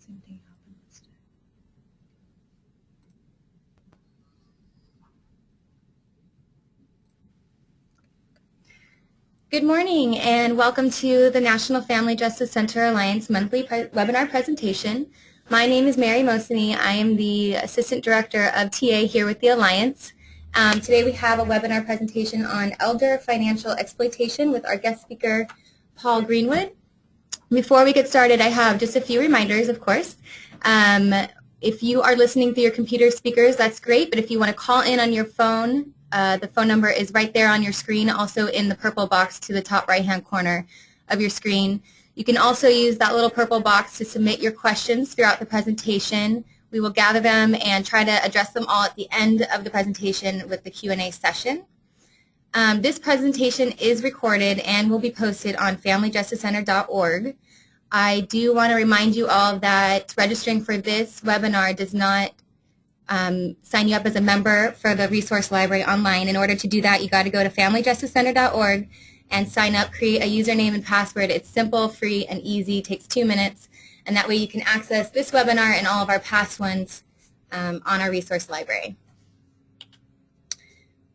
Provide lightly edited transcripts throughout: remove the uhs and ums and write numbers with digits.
Same thing happened this time. Good morning and welcome to the National Family Justice Center Alliance monthly webinar presentation. My name is Mary Mosini. I am the Assistant Director of TA here with the Alliance. Today we have a webinar presentation on elder financial exploitation with our guest speaker, Paul Greenwood. Before we get started, I have just a few reminders, of course. If you are listening through your computer speakers, that's great, but if you want to call in on your phone, the phone number is right there on your screen, also in the purple box to the top right-hand corner of your screen. You can also use that little purple box to submit your questions throughout the presentation. We will gather them and try to address them all at the end of the presentation with the Q&A session. This presentation is recorded and will be posted on familyjusticecenter.org. I do want to remind you all that registering for this webinar does not sign you up as a member for the resource library online. In order to do that, you got to go to familyjusticecenter.org and sign up, create a username and password. It's simple, free, and easy. It takes 2 minutes, and that way you can access this webinar and all of our past ones on our resource library.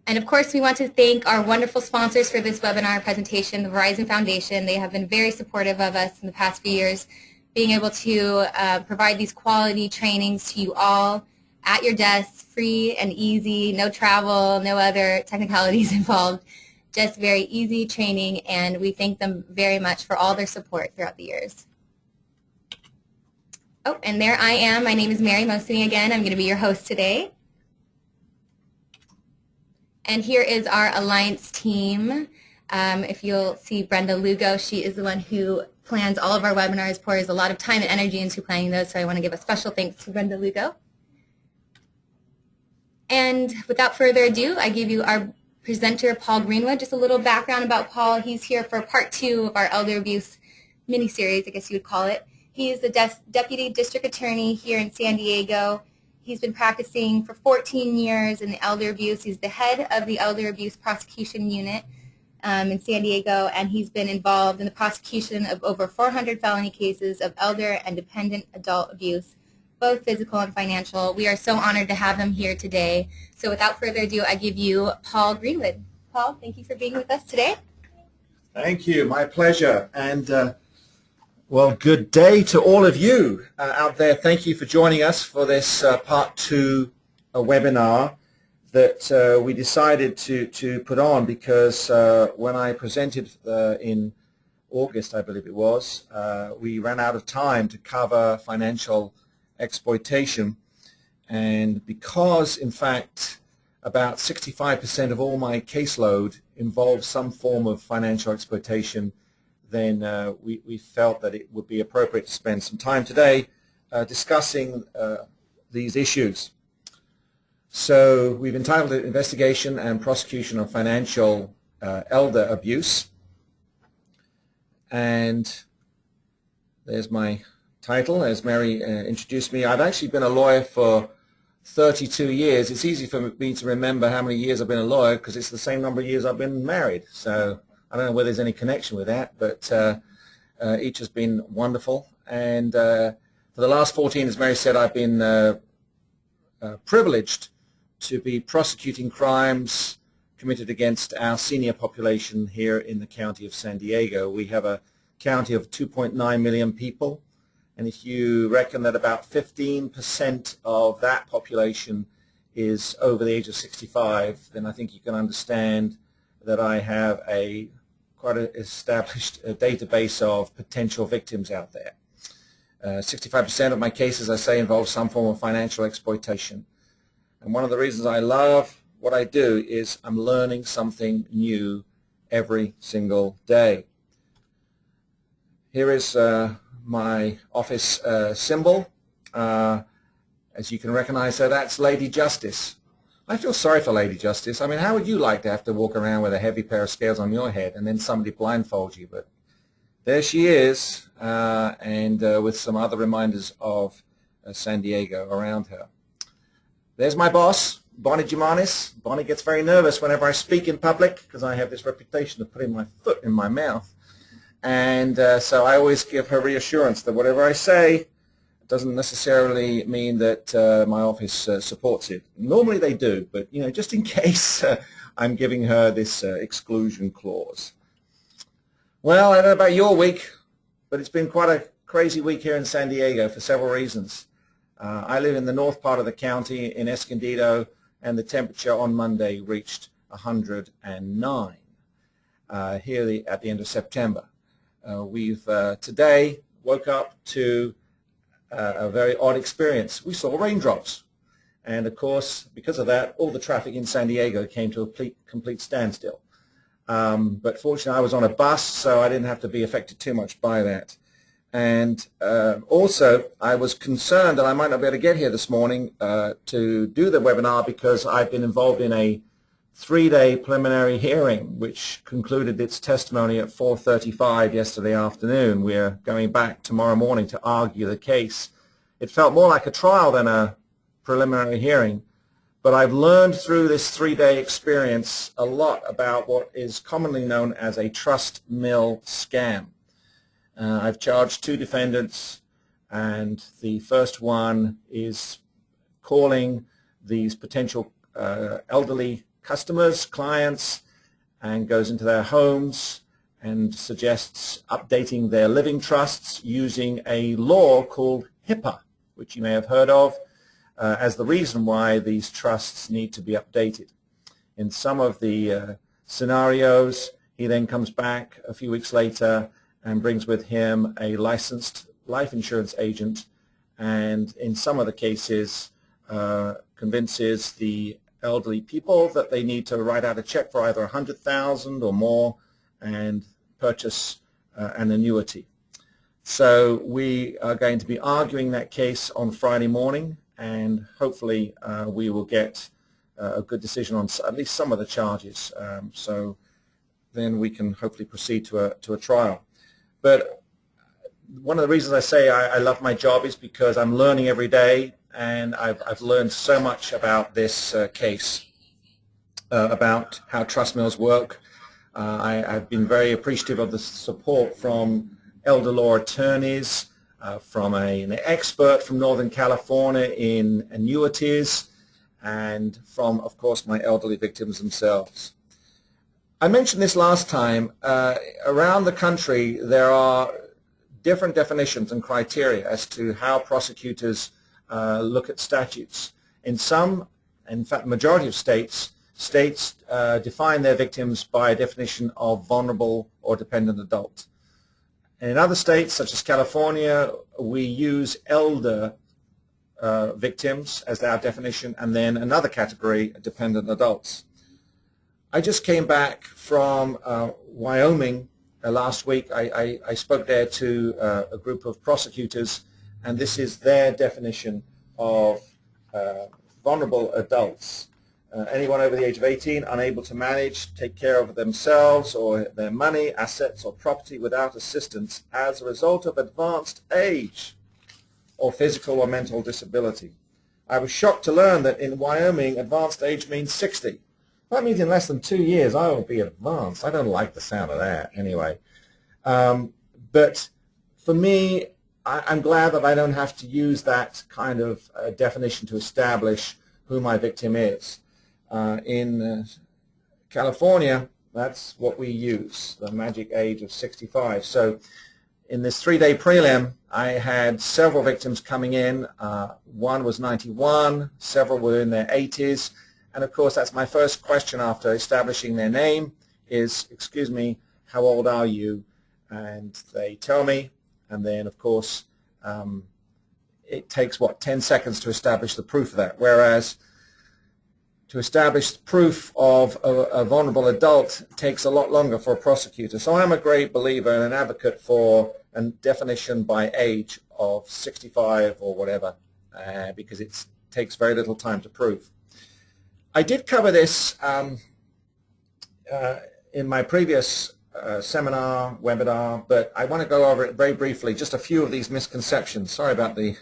And of course, we want to thank our wonderful sponsors for this webinar presentation, the Verizon Foundation. They have been very supportive of us in the past few years, being able to provide these quality trainings to you all at your desks, free and easy, no travel, no other technicalities involved, just very easy training, and we thank them very much for all their support throughout the years. Oh, and there I am. My name is Mary Mosini again. I'm going to be your host today. And here is our Alliance team. If you'll see Brenda Lugo, she is the one who plans all of our webinars, pours a lot of time and energy into planning those, so I want to give a special thanks to Brenda Lugo. And without further ado, I give you our presenter, Paul Greenwood. Just a little background about Paul. He's here for part 2 of our elder abuse mini-series, I guess you would call it. He is the Deputy District Attorney here in San Diego. He's been practicing for 14 years in the elder abuse. He's the head of the elder abuse prosecution unit in San Diego, and he's been involved in the prosecution of over 400 felony cases of elder and dependent adult abuse, both physical and financial. We are so honored to have him here today. So without further ado, I give you Paul Greenwood. Paul, thank you for being with us today. Thank you. My pleasure. And well, good day to all of you out there. Thank you for joining us for this part 2 webinar that we decided to put on because when I presented in August, I believe it was, we ran out of time to cover financial exploitation. And because, in fact, about 65% of all my caseload involves some form of financial exploitation, then we felt that it would be appropriate to spend some time today discussing these issues. So we've entitled it Investigation and Prosecution of Financial Elder Abuse. And there's my title, as Mary introduced me. I've actually been a lawyer for 32 years. It's easy for me to remember how many years I've been a lawyer because it's the same number of years I've been married. So I don't know whether there's any connection with that, but each has been wonderful. And for the last 14, as Mary said, I've been privileged to be prosecuting crimes committed against our senior population here in the county of San Diego. We have a county of 2.9 million people, and if you reckon that about 15% of that population is over the age of 65, then I think you can understand that I have quite an established database of potential victims out there. 65% of my cases, I say, involve some form of financial exploitation. And one of the reasons I love what I do is I'm learning something new every single day. Here is my office symbol. As you can recognize, so that's Lady Justice. I feel sorry for Lady Justice. I mean, how would you like to have to walk around with a heavy pair of scales on your head and then somebody blindfolds you? But there she is, and with some other reminders of San Diego around her. There's my boss, Bonnie Gimanis. Bonnie gets very nervous whenever I speak in public because I have this reputation of putting my foot in my mouth. And so I always give her reassurance that whatever I say doesn't necessarily mean that my office supports it. Normally they do, but just in case, I'm giving her this exclusion clause. Well, I don't know about your week, but it's been quite a crazy week here in San Diego for several reasons. I live in the north part of the county in Escondido, and the temperature on Monday reached 109 here at the end of September. We've today woke up to a very odd experience. We saw raindrops, and of course, because of that, all the traffic in San Diego came to a complete standstill. But fortunately, I was on a bus, so I didn't have to be affected too much by that. And also, I was concerned that I might not be able to get here this morning to do the webinar because I've been involved in a 3-day preliminary hearing, which concluded its testimony at 4:35 yesterday afternoon. We're going back tomorrow morning to argue the case. It felt more like a trial than a preliminary hearing, but I've learned through this 3-day experience a lot about what is commonly known as a trust mill scam. I've charged 2 defendants, and the first one is calling these potential elderly customers, clients, and goes into their homes and suggests updating their living trusts using a law called HIPAA, which you may have heard of, as the reason why these trusts need to be updated. In some of the scenarios, he then comes back a few weeks later and brings with him a licensed life insurance agent, and in some of the cases convinces the elderly people that they need to write out a check for either $100,000 or more and purchase an annuity. So we are going to be arguing that case on Friday morning, and hopefully we will get a good decision on at least some of the charges. So then we can hopefully proceed to a trial. But one of the reasons I say I love my job is because I'm learning every day, and I've learned so much about this case, about how trust mills work. I've been very appreciative of the support from elder law attorneys, from an expert from Northern California in annuities, and from, of course, my elderly victims themselves. I mentioned this last time. Around the country, there are different definitions and criteria as to how prosecutors look at statutes. In some, in fact, the majority of states define their victims by a definition of vulnerable or dependent adult. In other states, such as California, we use elder victims as our definition, and then another category, dependent adults. I just came back from Wyoming last week. I spoke there to a group of prosecutors, and this is their definition of vulnerable adults. Anyone over the age of 18 unable to manage, take care of themselves or their money, assets, or property without assistance as a result of advanced age or physical or mental disability. I was shocked to learn that in Wyoming, advanced age means 60. That means in less than 2 years I will be advanced. I don't like the sound of that anyway. But for me, I'm glad that I don't have to use that kind of definition to establish who my victim is. In California, that's what we use, the magic age of 65. So in this 3-day prelim, I had several victims coming in. One was 91, several were in their 80s. And of course, that's my first question after establishing their name is, excuse me, how old are you? And they tell me, and then of course, it takes, 10 seconds to establish the proof of that. Whereas to establish proof of a vulnerable adult takes a lot longer for a prosecutor. So I'm a great believer and an advocate for a definition by age of 65 or whatever, because it takes very little time to prove. I did cover this in my previous seminar, webinar, but I want to go over it very briefly, just a few of these misconceptions. Sorry about the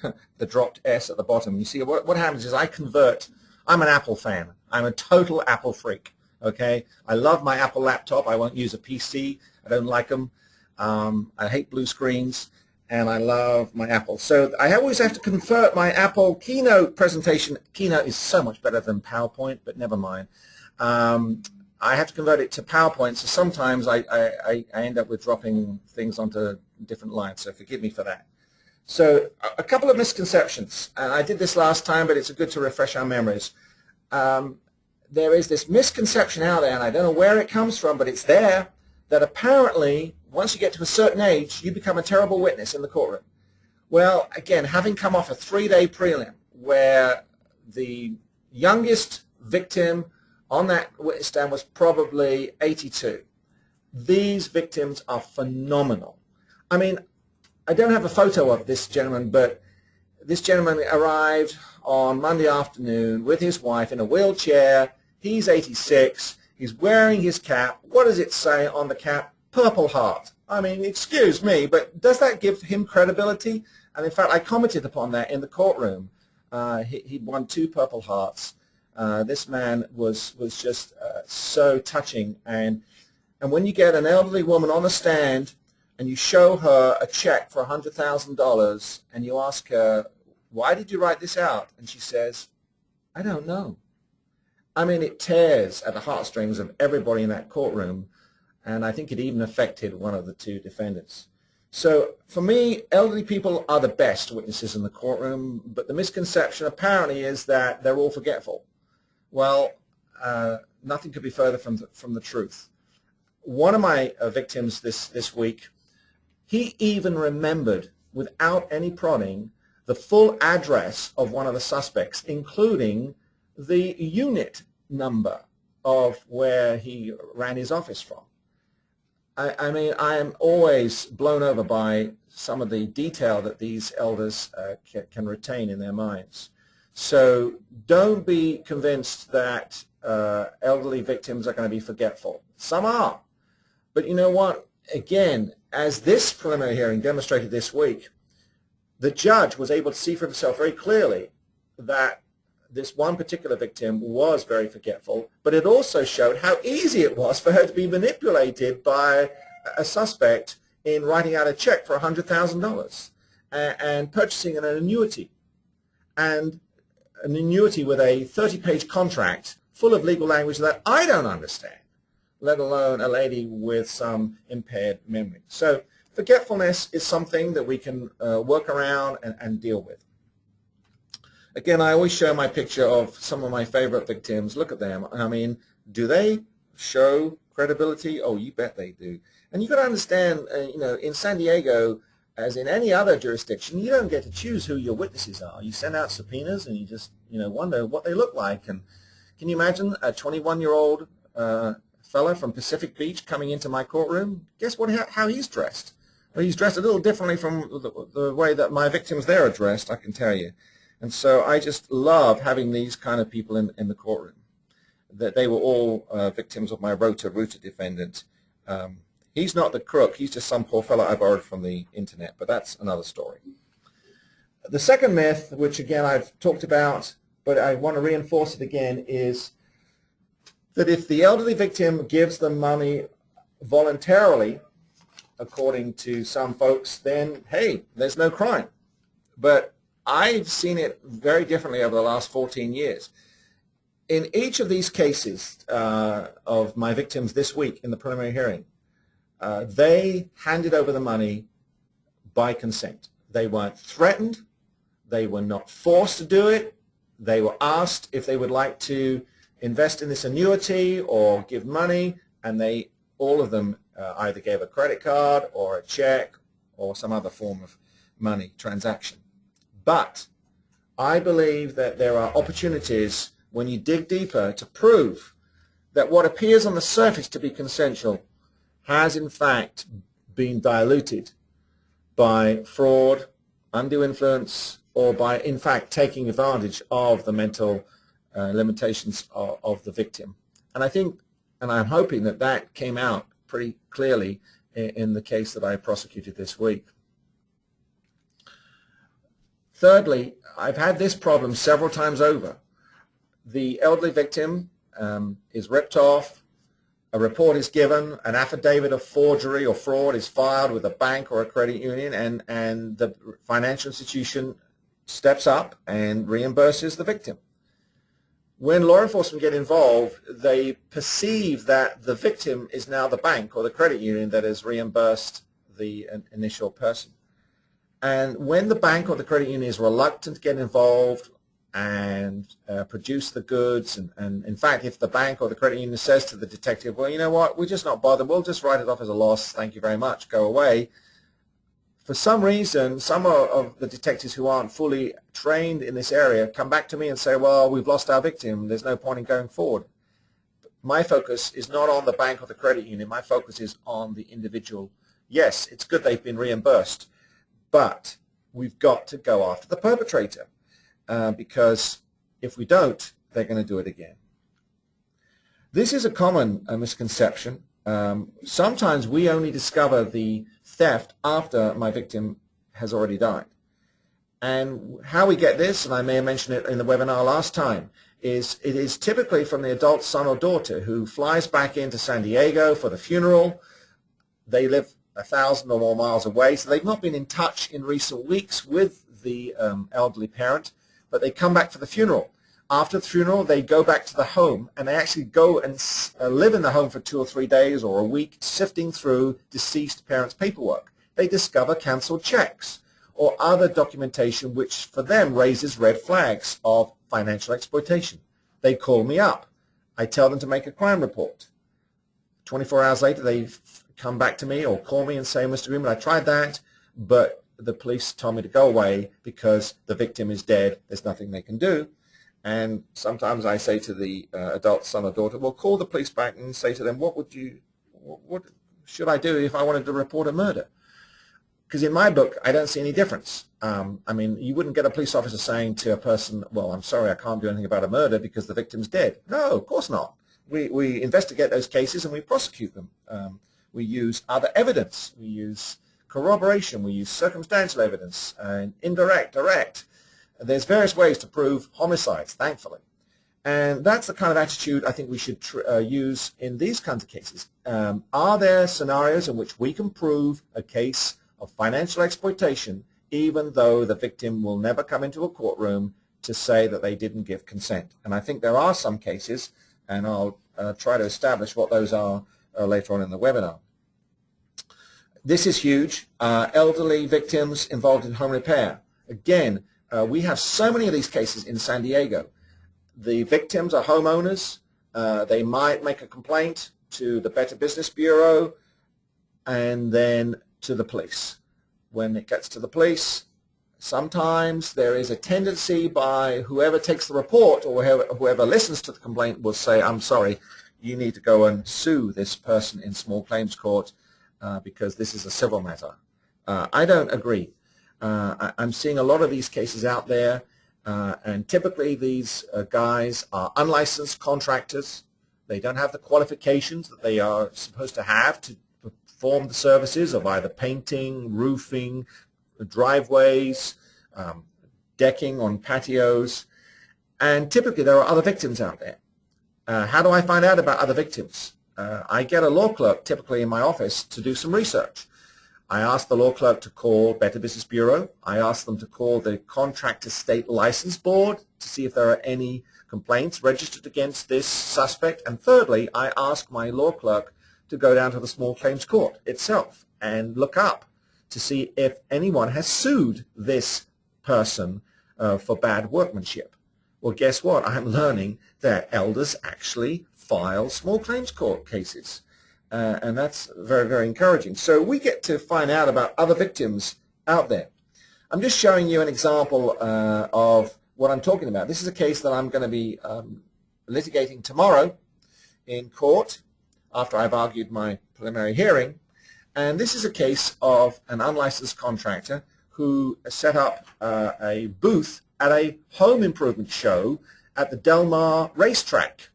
dropped S at the bottom. You see, what happens is I'm an Apple fan. I'm a total Apple freak, okay? I love my Apple laptop. I won't use a PC. I don't like them. I hate blue screens. and I love my Apple. So I always have to convert my Apple Keynote presentation. Keynote is so much better than PowerPoint, but never mind. I have to convert it to PowerPoint, so sometimes I end up with dropping things onto different lines, so forgive me for that. So a couple of misconceptions, and I did this last time, but it's good to refresh our memories. There is this misconception out there, and I don't know where it comes from, but it's there, that apparently once you get to a certain age, you become a terrible witness in the courtroom. Well, again, having come off a 3-day prelim where the youngest victim on that witness stand was probably 82. These victims are phenomenal. I mean, I don't have a photo of this gentleman, but this gentleman arrived on Monday afternoon with his wife in a wheelchair. He's 86. He's wearing his cap. What does it say on the cap? Purple Heart. I mean, excuse me, but does that give him credibility? And in fact, I commented upon that in the courtroom. He'd won 2 Purple Hearts. This man was just so touching. And when you get an elderly woman on the stand and you show her a check for $100,000 and you ask her, why did you write this out? And she says, I don't know. I mean, it tears at the heartstrings of everybody in that courtroom, and I think it even affected one of the 2 defendants. So for me, elderly people are the best witnesses in the courtroom, but the misconception apparently is that they're all forgetful. Well, nothing could be further from the truth. One of my victims this week, he even remembered, without any prodding, the full address of one of the suspects, including the unit number of where he ran his office from. I mean, I am always blown over by some of the detail that these elders can retain in their minds. So don't be convinced that elderly victims are going to be forgetful. Some are. But you know what? Again, as this preliminary hearing demonstrated this week, the judge was able to see for himself very clearly that this one particular victim was very forgetful, but it also showed how easy it was for her to be manipulated by a suspect in writing out a check for $100,000 and purchasing an annuity. And an annuity with a 30-page contract full of legal language that I don't understand, let alone a lady with some impaired memory. So forgetfulness is something that we can work around and deal with. Again, I always show my picture of some of my favorite victims. Look at them. I mean, do they show credibility? Oh, you bet they do. And you've got to understand, you know, in San Diego, as in any other jurisdiction, you don't get to choose who your witnesses are. You send out subpoenas and you just, you know, wonder what they look like. And can you imagine a 21-year-old fella from Pacific Beach coming into my courtroom? Guess what? How he's dressed? Well, he's dressed a little differently from the way that my victims there are dressed, I can tell you. And so I just love having these kind of people in the courtroom. That they were all victims of my Rota defendant. He's not the crook. He's just some poor fellow I borrowed from the internet, but that's another story. The second myth, which again I've talked about, but I want to reinforce it again, is that if the elderly victim gives the money voluntarily, according to some folks, then, hey, there's no crime. But I've seen it very differently over the last 14 years. In each of these cases of my victims this week in the preliminary hearing, they handed over the money by consent. They weren't threatened. They were not forced to do it. They were asked if they would like to invest in this annuity or give money, and they, all of them, either gave a credit card or a check or some other form of money transaction. But I believe that there are opportunities when you dig deeper to prove that what appears on the surface to be consensual has in fact been diluted by fraud, undue influence, or by in fact taking advantage of the mental limitations of the victim. And I think, and I'm hoping that that came out pretty clearly in the case that I prosecuted this week. Thirdly, I've had this problem several times over. The elderly victim is ripped off. a report is given, an affidavit of forgery or fraud is filed with a bank or a credit union, and the financial institution steps up and reimburses the victim. When law enforcement get involved, they perceive that the victim is now the bank or the credit union that has reimbursed the initial person. And when the bank or the credit union is reluctant to get involved and produce the goods, and in fact, if the bank or the credit union says to the detective, well, you know what, we're just not bothered, we'll just write it off as a loss, thank you very much, go away. For some reason, some of the detectives who aren't fully trained in this area come back to me and say, well, we've lost our victim, there's no point in going forward. My focus is not on the bank or the credit union, my focus is on the individual. Yes, it's good they've been reimbursed, but we've got to go after the perpetrator. Because if we don't, they're going to do it again. This is a common misconception. Sometimes we only discover the theft after my victim has already died. And how we get this, and I may have mentioned it in the webinar last time, is it is typically from the adult son or daughter who flies back into San Diego for the funeral. They live 1,000 or more miles away, so they've not been in touch in recent weeks with the elderly parent. But they come back for the funeral. After the funeral, they go back to the home, and they actually go and live in the home for 2 or 3 days or a week, sifting through deceased parents' paperwork. They discover canceled checks or other documentation which for them raises red flags of financial exploitation. They call me up. I tell them to make a crime report. 24 hours later, they come back to me or call me and say, Mr. Greenwood, I tried that, but the police told me to go away because the victim is dead. There's nothing they can do. And sometimes I say to the adult son or daughter, well, call the police back and say to them, what should I do if I wanted to report a murder? Because in my book, I don't see any difference. I mean, you wouldn't get a police officer saying to a person, well, I'm sorry, I can't do anything about a murder because the victim's dead. No, of course not. We investigate those cases and we prosecute them. We use other evidence. We use corroboration, we use circumstantial evidence, and indirect, direct. There's various ways to prove homicides, thankfully. And that's the kind of attitude I think we should use in these kinds of cases. Are there scenarios in which we can prove a case of financial exploitation even though the victim will never come into a courtroom to say that they didn't give consent? And I think there are some cases, and I'll try to establish what those are later on in the webinar. This is huge. Elderly victims involved in home repair. Again, we have so many of these cases in San Diego. The victims are homeowners. They might make a complaint to the Better Business Bureau and then to the police. When it gets to the police, sometimes there is a tendency by whoever takes the report or whoever listens to the complaint will say, I'm sorry, you need to go and sue this person in small claims court because this is a civil matter. I don't agree. I'm seeing a lot of these cases out there, and typically these guys are unlicensed contractors. They don't have the qualifications that they are supposed to have to perform the services of either painting, roofing, driveways, decking on patios, and typically there are other victims out there. How do I find out about other victims? I get a law clerk typically in my office to do some research. I ask the law clerk to call Better Business Bureau. I ask them to call the Contractor State License Board to see if there are any complaints registered against this suspect. And thirdly, I ask my law clerk to go down to the small claims court itself and look up to see if anyone has sued this person for bad workmanship. Well, guess what? I'm learning that elders actually file small claims court cases. And that's very, very encouraging. So we get to find out about other victims out there. I'm just showing you an example of what I'm talking about. This is a case that I'm going to be litigating tomorrow in court after I've argued my preliminary hearing. And this is a case of an unlicensed contractor who set up a booth at a home improvement show at the Del Mar racetrack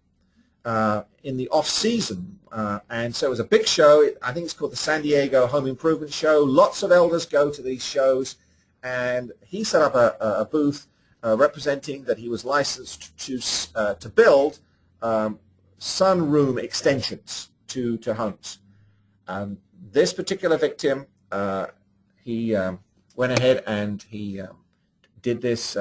in the off-season. And so it was a big show. I think it's called the San Diego Home Improvement Show. Lots of elders go to these shows. And he set up a booth representing that he was licensed to build sunroom extensions to homes. This particular victim, he went ahead and he did this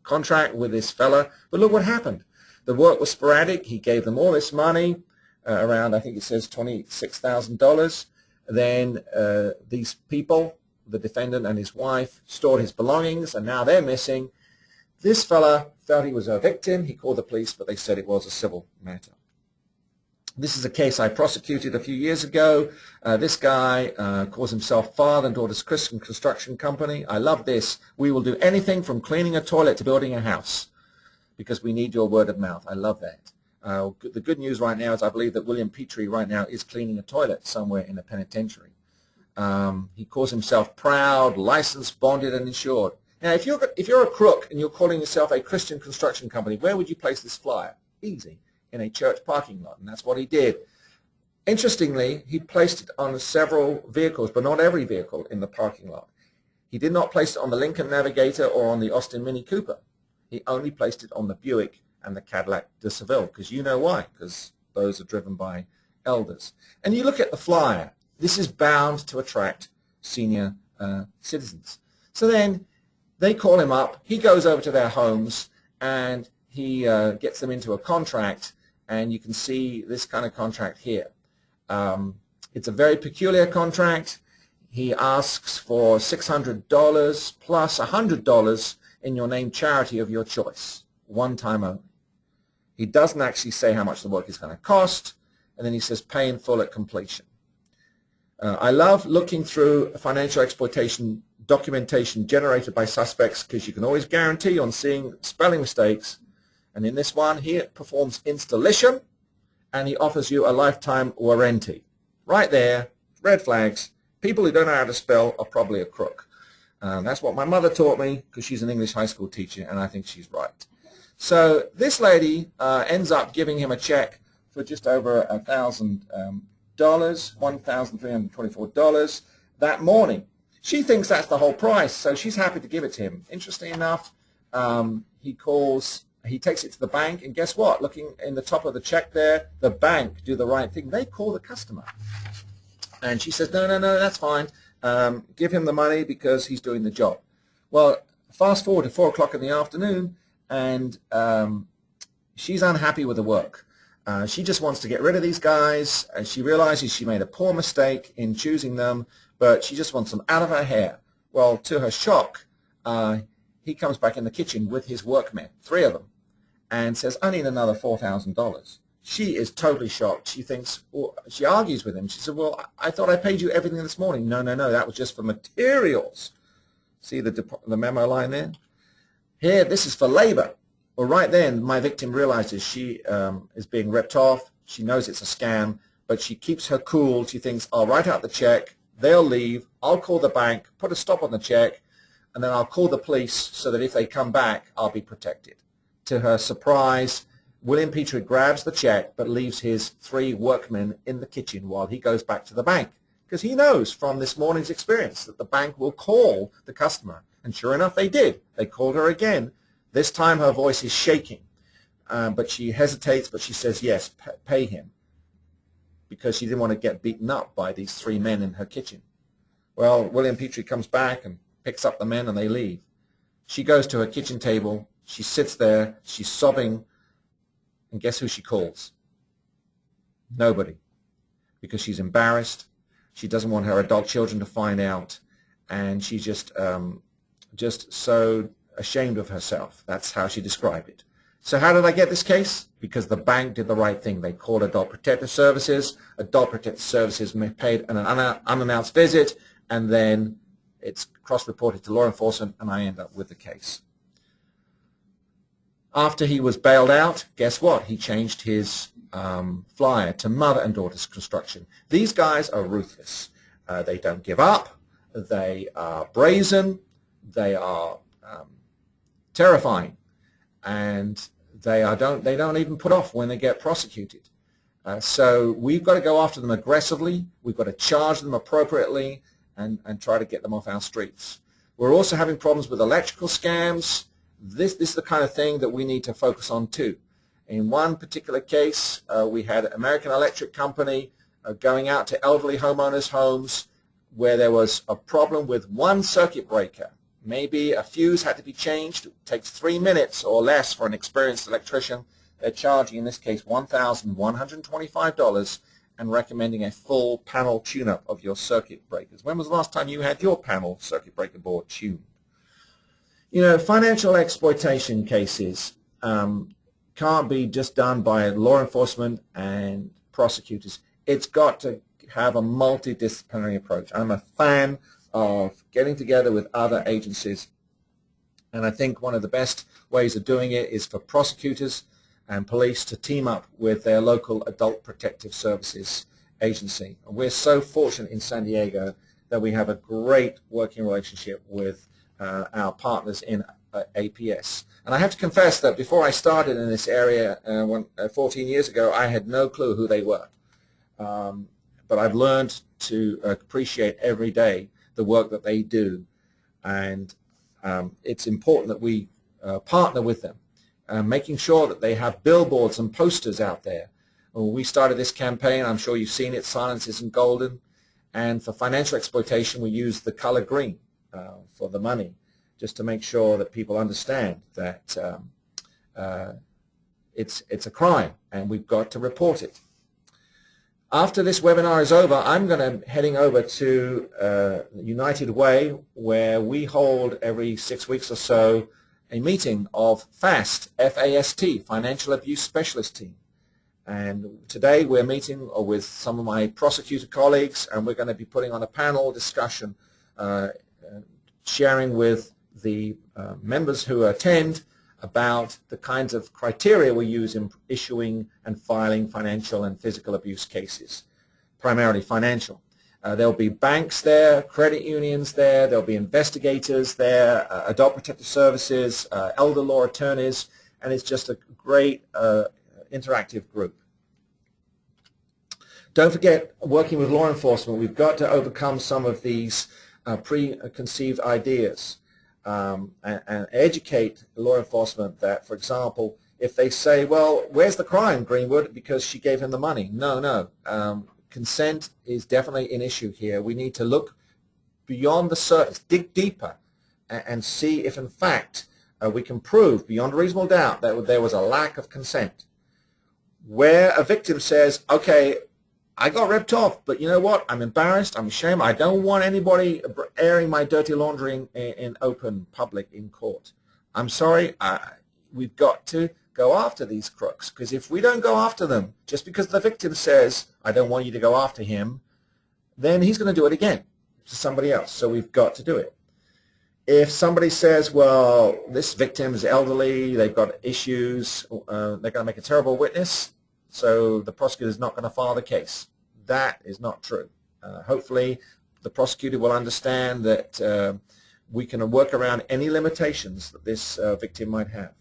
contract with this fella, but look what happened. The work was sporadic. He gave them all this money, around, I think it says $26,000. Then these people, the defendant and his wife, stored his belongings, and now they're missing. This fella felt he was a victim. He called the police, but they said it was a civil matter. This is a case I prosecuted a few years ago. This guy calls himself Father and Daughter's Christian Construction Company. I love this. We will do anything from cleaning a toilet to building a house because we need your word of mouth. I love that. The good news right now is I believe that William Petrie right now is cleaning a toilet somewhere in a penitentiary. He calls himself proud, licensed, bonded, and insured. Now, if you're a crook and you're calling yourself a Christian construction company, where would you place this flyer? Easy. In a church parking lot, and that's what he did. Interestingly, he placed it on several vehicles, but not every vehicle in the parking lot. He did not place it on the Lincoln Navigator or on the Austin Mini Cooper. He only placed it on the Buick and the Cadillac de Seville, because you know why, because those are driven by elders. And you look at the flyer. This is bound to attract senior citizens. So then they call him up. He goes over to their homes, and he gets them into a contract. And you can see this kind of contract here. It's a very peculiar contract. He asks for $600 plus $100 in your name charity of your choice, one time only. He doesn't actually say how much the work is going to cost, and then he says pay in full at completion. I love looking through financial exploitation documentation generated by suspects because you can always guarantee on seeing spelling mistakes. And in this one, he performs installation, and he offers you a lifetime warranty. Right there, red flags. People who don't know how to spell are probably a crook. That's what my mother taught me because she's an English high school teacher, and I think she's right. So this lady ends up giving him a check for just over $1,000, $1,324 that morning. She thinks that's the whole price, so she's happy to give it to him. Interesting enough, he takes it to the bank, and guess what? Looking in the top of the check there, the bank do the right thing. They call the customer. And she says, no, that's fine. Give him the money because he's doing the job. Well, fast forward to 4 o'clock in the afternoon, and she's unhappy with the work. She just wants to get rid of these guys, and she realizes she made a poor mistake in choosing them, but she just wants them out of her hair. Well, to her shock, he comes back in the kitchen with his workmen, 3 of them, and says, I need another $4,000. She is totally shocked. She thinks, well, she argues with him. She said, well, I thought I paid you everything this morning. No, that was just for materials. See the memo line there? Here, this is for labor. Well, right then, my victim realizes she is being ripped off. She knows it's a scam, but she keeps her cool. She thinks, I'll write out the check. They'll leave. I'll call the bank, put a stop on the check, and then I'll call the police so that if they come back, I'll be protected. To her surprise, William Petrie grabs the check but leaves his 3 workmen in the kitchen while he goes back to the bank because he knows from this morning's experience that the bank will call the customer. And sure enough, they did. They called her again. This time her voice is shaking, but she hesitates, but she says, yes, pay him, because she didn't want to get beaten up by these 3 men in her kitchen. Well, William Petrie comes back and picks up the men, and they leave. She goes to her kitchen table. She sits there. She's sobbing. And guess who she calls? Nobody. Because she's embarrassed. She doesn't want her adult children to find out. And she's just so ashamed of herself. That's how she described it. So how did I get this case? Because the bank did the right thing. They called Adult Protective Services. Adult Protective Services paid an unannounced visit, and then it's cross-reported to law enforcement, and I end up with the case. After he was bailed out, guess what? He changed his flyer to Mother and Daughter's Construction. These guys are ruthless. They don't give up. They are brazen. They are terrifying, and they don't even put off when they get prosecuted. So we've got to go after them aggressively. We've got to charge them appropriately and try to get them off our streets. We're also having problems with electrical scams. This is the kind of thing that we need to focus on too. In one particular case, we had American Electric Company going out to elderly homeowners' homes where there was a problem with one circuit breaker. Maybe a fuse had to be changed. It takes 3 minutes or less for an experienced electrician. They're charging, in this case, $1,125 and recommending a full panel tune-up of your circuit breakers. When was the last time you had your panel circuit breaker board tuned? You know, financial exploitation cases can't be just done by law enforcement and prosecutors. It's got to have a multidisciplinary approach. I'm a fan of getting together with other agencies, and I think one of the best ways of doing it is for prosecutors and police to team up with their local adult protective services agency. And we're so fortunate in San Diego that we have a great working relationship with our partners in APS. And I have to confess that before I started in this area 14 years ago, I had no clue who they were. But I've learned to appreciate every day the work that they do, and it's important that we partner with them, making sure that they have billboards and posters out there. When we started this campaign, I'm sure you've seen it, Silence Isn't Golden, and for financial exploitation we use the color green for the money, just to make sure that people understand that it's a crime and we've got to report it. After this webinar is over, I'm heading over to United Way, where we hold every 6 weeks or so a meeting of FAST, F-A-S-T, Financial Abuse Specialist Team. And today we're meeting with some of my prosecutor colleagues, and we're going to be putting on a panel discussion, sharing with the members who attend about the kinds of criteria we use in issuing and filing financial and physical abuse cases, primarily financial. There'll be banks there, credit unions there, there'll be investigators there, adult protective services, elder law attorneys, and it's just a great interactive group. Don't forget, working with law enforcement, we've got to overcome some of these preconceived ideas. And educate law enforcement that, for example, if they say, well, where's the crime, Greenwood, because she gave him the money? No. Consent is definitely an issue here. We need to look beyond the surface, dig deeper, and see if, in fact, we can prove beyond a reasonable doubt that there was a lack of consent. Where a victim says, okay, I got ripped off, but you know what? I'm embarrassed. I'm ashamed. I don't want anybody airing my dirty laundry in open public in court. I'm sorry. We've got to go after these crooks, because if we don't go after them, just because the victim says, I don't want you to go after him, then he's going to do it again to somebody else. So we've got to do it. If somebody says, well, this victim is elderly, they've got issues, they're going to make a terrible witness, so the prosecutor is not going to file the case. That is not true. Hopefully the prosecutor will understand that we can work around any limitations that this victim might have.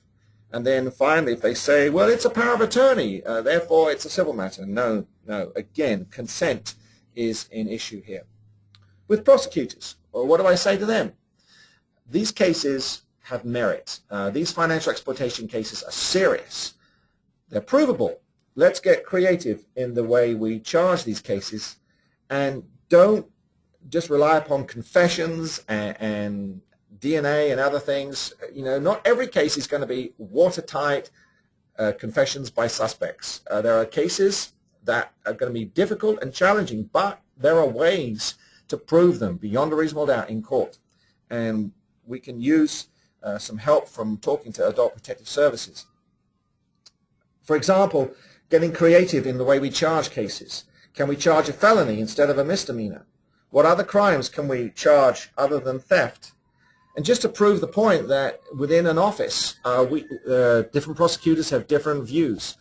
And then finally, if they say, well, it's a power of attorney, therefore it's a civil matter. No. Again, consent is an issue here. With prosecutors, well, what do I say to them? These cases have merit. These financial exploitation cases are serious. They're provable. Let's get creative in the way we charge these cases, and don't just rely upon confessions and DNA and other things. You know, not every case is going to be watertight confessions by suspects. There are cases that are going to be difficult and challenging, but there are ways to prove them beyond a reasonable doubt in court. And we can use some help from talking to adult protective services. For example, getting creative in the way we charge cases. Can we charge a felony instead of a misdemeanor? What other crimes can we charge other than theft? And just to prove the point that within an office, different prosecutors have different views.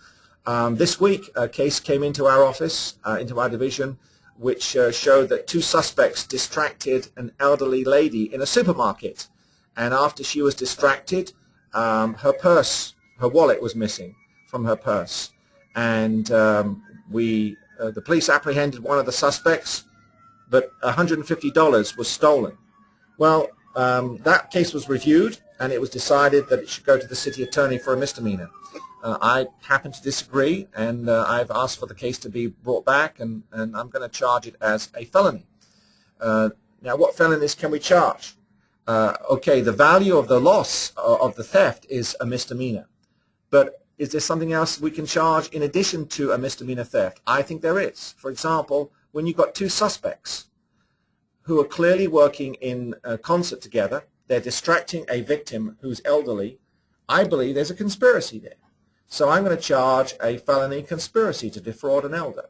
This week, a case came into our office, into our division, which showed that 2 suspects distracted an elderly lady in a supermarket. And after she was distracted, her wallet was missing from her purse. And the police apprehended one of the suspects, but $150 was stolen. Well, that case was reviewed, and it was decided that it should go to the city attorney for a misdemeanor. I happen to disagree, and I've asked for the case to be brought back, and I'm going to charge it as a felony. Now, what felonies can we charge? Okay, the value of the loss of the theft is a misdemeanor. But is there something else we can charge in addition to a misdemeanor theft? I think there is. For example, when you've got two suspects who are clearly working in concert together, they're distracting a victim who's elderly, I believe there's a conspiracy there. So I'm going to charge a felony conspiracy to defraud an elder.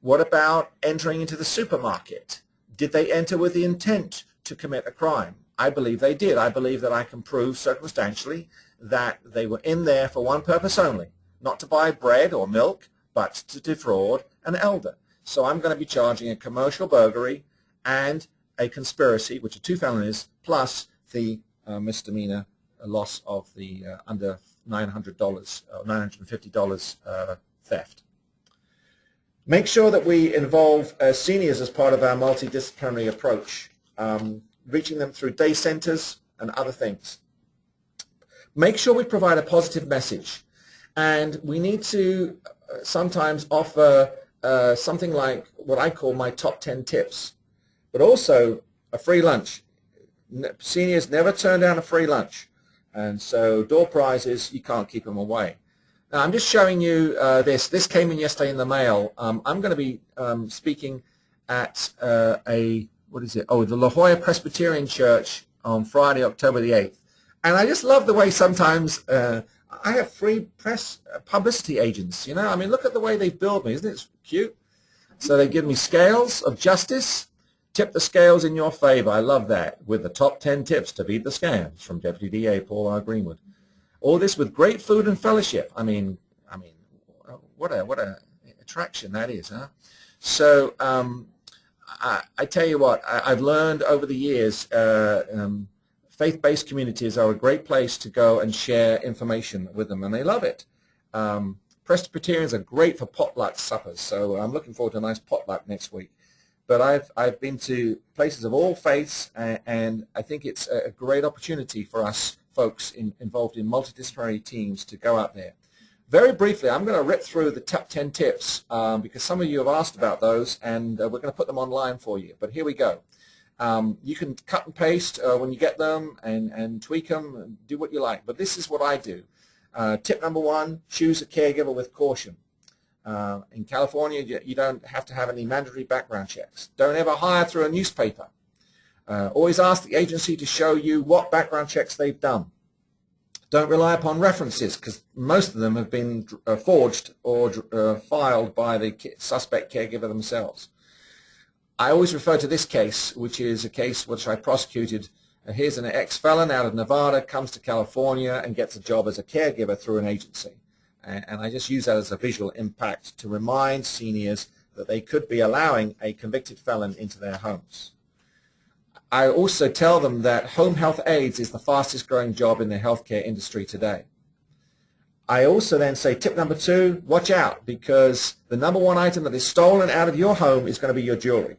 What about entering into the supermarket? Did they enter with the intent to commit a crime? I believe they did. I believe that I can prove circumstantially that they were in there for one purpose only, not to buy bread or milk, but to defraud an elder. So I'm going to be charging a commercial burglary and a conspiracy, which are two felonies, plus the misdemeanor loss of the under $900 or $950 theft. Make sure that we involve seniors as part of our multidisciplinary approach, reaching them through day centers and other things. Make sure we provide a positive message, and we need to sometimes offer something like what I call my top 10 tips, but also a free lunch. Seniors never turn down a free lunch, and so door prizes, you can't keep them away. Now, I'm just showing you this. This came in yesterday in the mail. I'm going to be speaking at the La Jolla Presbyterian Church on Friday, October the 8th. And I just love the way sometimes I have free press publicity agents, you know. I mean, look at the way they build me. Isn't it cute? So they give me scales of justice. Tip the scales in your favor. I love that. With the top 10 tips to beat the scams from Deputy DA Paul R. Greenwood. All this with great food and fellowship. I mean, what a attraction that is, huh? So I tell you what, I've learned over the years, faith-based communities are a great place to go and share information with them, and they love it. Presbyterians are great for potluck suppers, so I'm looking forward to a nice potluck next week. But I've been to places of all faiths, and I think it's a great opportunity for us folks involved in multidisciplinary teams to go out there. Very briefly, I'm going to rip through the top 10 tips because some of you have asked about those, and we're going to put them online for you. But here we go. You can cut and paste when you get them and tweak them and do what you like. But this is what I do. Tip number 1, choose a caregiver with caution. In California, you don't have to have any mandatory background checks. Don't ever hire through a newspaper. Always ask the agency to show you what background checks they've done. Don't rely upon references because most of them have been forged or filed by the suspect caregiver themselves. I always refer to this case, which is a case which I prosecuted. Here's an ex-felon out of Nevada, comes to California and gets a job as a caregiver through an agency. And I just use that as a visual impact to remind seniors that they could be allowing a convicted felon into their homes. I also tell them that home health aides is the fastest growing job in the healthcare industry today. I also then say tip number 2, watch out, because the number 1 item that is stolen out of your home is going to be your jewelry.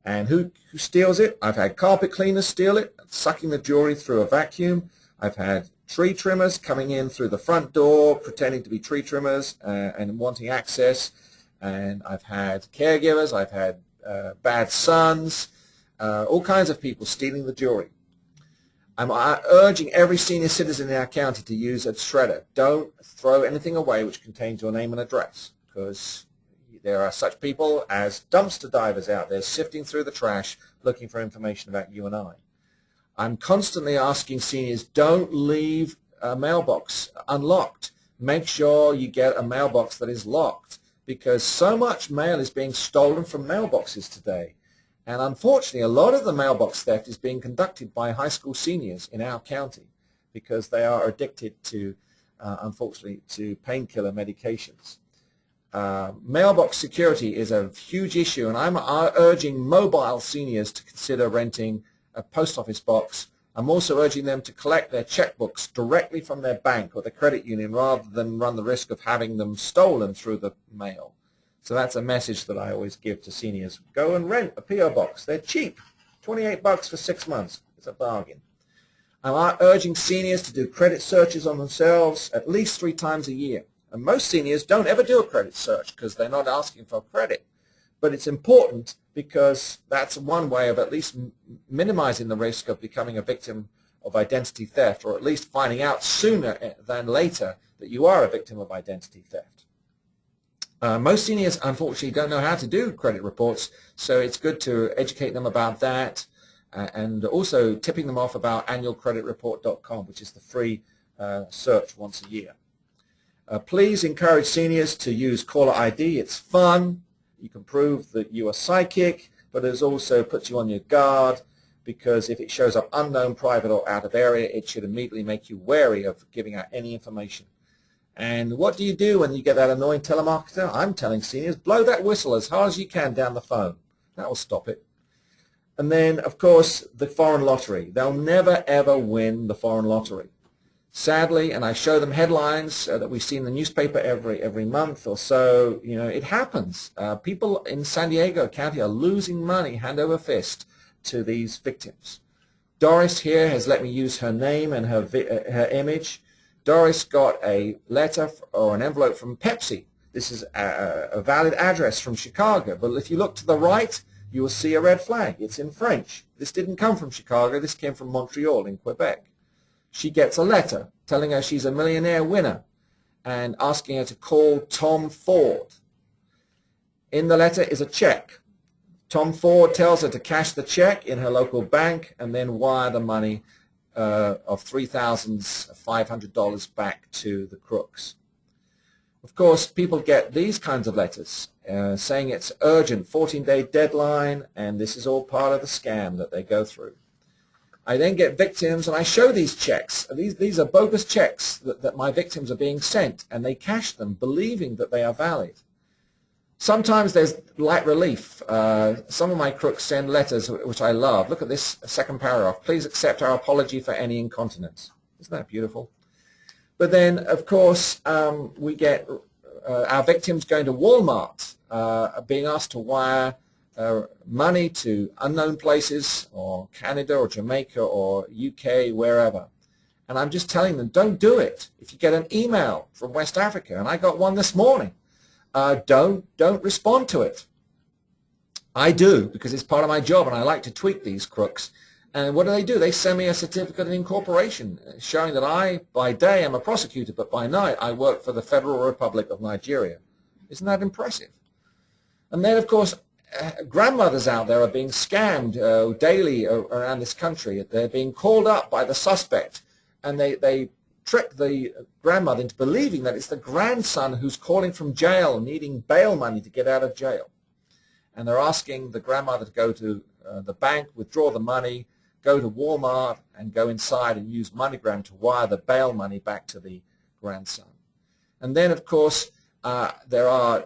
And who steals it? I've had carpet cleaners steal it, sucking the jewelry through a vacuum. I've had tree trimmers coming in through the front door, pretending to be tree trimmers and wanting access. And I've had caregivers, I've had bad sons, all kinds of people stealing the jewelry. I'm urging every senior citizen in our county to use a shredder. Don't throw anything away which contains your name and address, because there are such people as dumpster divers out there sifting through the trash looking for information about you and I. I'm constantly asking seniors, don't leave a mailbox unlocked. Make sure you get a mailbox that is locked, because so much mail is being stolen from mailboxes today. And unfortunately, a lot of the mailbox theft is being conducted by high school seniors in our county because they are addicted to, unfortunately, to painkiller medications. Mailbox security is a huge issue, and I'm urging mobile seniors to consider renting a post office box. I'm also urging them to collect their checkbooks directly from their bank or the credit union rather than run the risk of having them stolen through the mail. So that's a message that I always give to seniors. Go and rent a P.O. box. They're cheap. $28 for 6 months. It's a bargain. I'm urging seniors to do credit searches on themselves at least 3 times a year. And most seniors don't ever do a credit search because they're not asking for credit. But it's important because that's one way of at least minimizing the risk of becoming a victim of identity theft, or at least finding out sooner than later that you are a victim of identity theft. Most seniors, unfortunately, don't know how to do credit reports, so it's good to educate them about that, and also tipping them off about annualcreditreport.com, which is the free search once a year. Please encourage seniors to use caller ID. It's fun. You can prove that you are psychic, but it also puts you on your guard, because if it shows up unknown, private, or out of area, it should immediately make you wary of giving out any information. And what do you do when you get that annoying telemarketer? I'm telling seniors, blow that whistle as hard as you can down the phone. That will stop it. And then, of course, the foreign lottery. They'll never, ever win the foreign lottery. Sadly, and I show them headlines that we see in the newspaper every month or so, you know, it happens. People in San Diego County are losing money hand over fist to these victims. Doris here has let me use her name and her image. Doris got a letter or an envelope from Pepsi. This is a valid address from Chicago, but if you look to the right, you will see a red flag. It's in French. This didn't come from Chicago. This came from Montreal in Quebec. She gets a letter telling her she's a millionaire winner and asking her to call Tom Ford. In the letter is a check. Tom Ford tells her to cash the check in her local bank and then wire the money of $3,500 back to the crooks. Of course, people get these kinds of letters saying it's urgent, 14-day deadline, and this is all part of the scam that they go through. I then get victims, and I show these checks. These are bogus checks that my victims are being sent, and they cash them believing that they are valid. Sometimes there's light relief. Some of my crooks send letters, which I love. Look at this second paragraph. Please accept our apology for any incontinence. Isn't that beautiful? But then, of course, we get our victims going to Walmart, being asked to wire money to unknown places, or Canada or Jamaica or UK, wherever. And I'm just telling them, don't do it. If you get an email from West Africa, and I got one this morning, don't respond to it. I do, because it's part of my job, and I like to tweak these crooks. And what do? They send me a certificate of incorporation showing that I, by day, am a prosecutor, but by night I work for the Federal Republic of Nigeria. Isn't that impressive? And then, of course, grandmothers out there are being scammed daily around this country. They're being called up by the suspect, and they trick the grandmother into believing that it's the grandson who's calling from jail needing bail money to get out of jail. And they're asking the grandmother to go to the bank, withdraw the money, go to Walmart, and go inside and use MoneyGram to wire the bail money back to the grandson. And then, of course, there are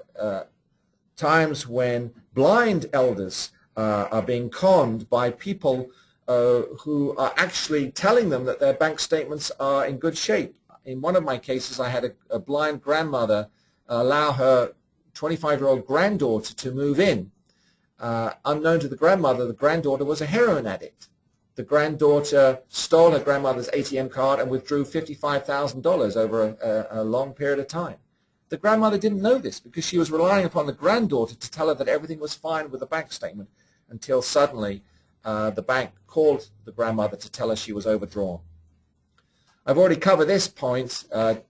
times when blind elders are being conned by people who are actually telling them that their bank statements are in good shape. In one of my cases, I had a blind grandmother allow her 25-year-old granddaughter to move in. Unknown to the granddaughter was a heroin addict. The granddaughter stole her grandmother's ATM card and withdrew $55,000 over a long period of time. The grandmother didn't know this because she was relying upon the granddaughter to tell her that everything was fine with the bank statement, until suddenly the bank called the grandmother to tell her she was overdrawn. I've already covered this point, but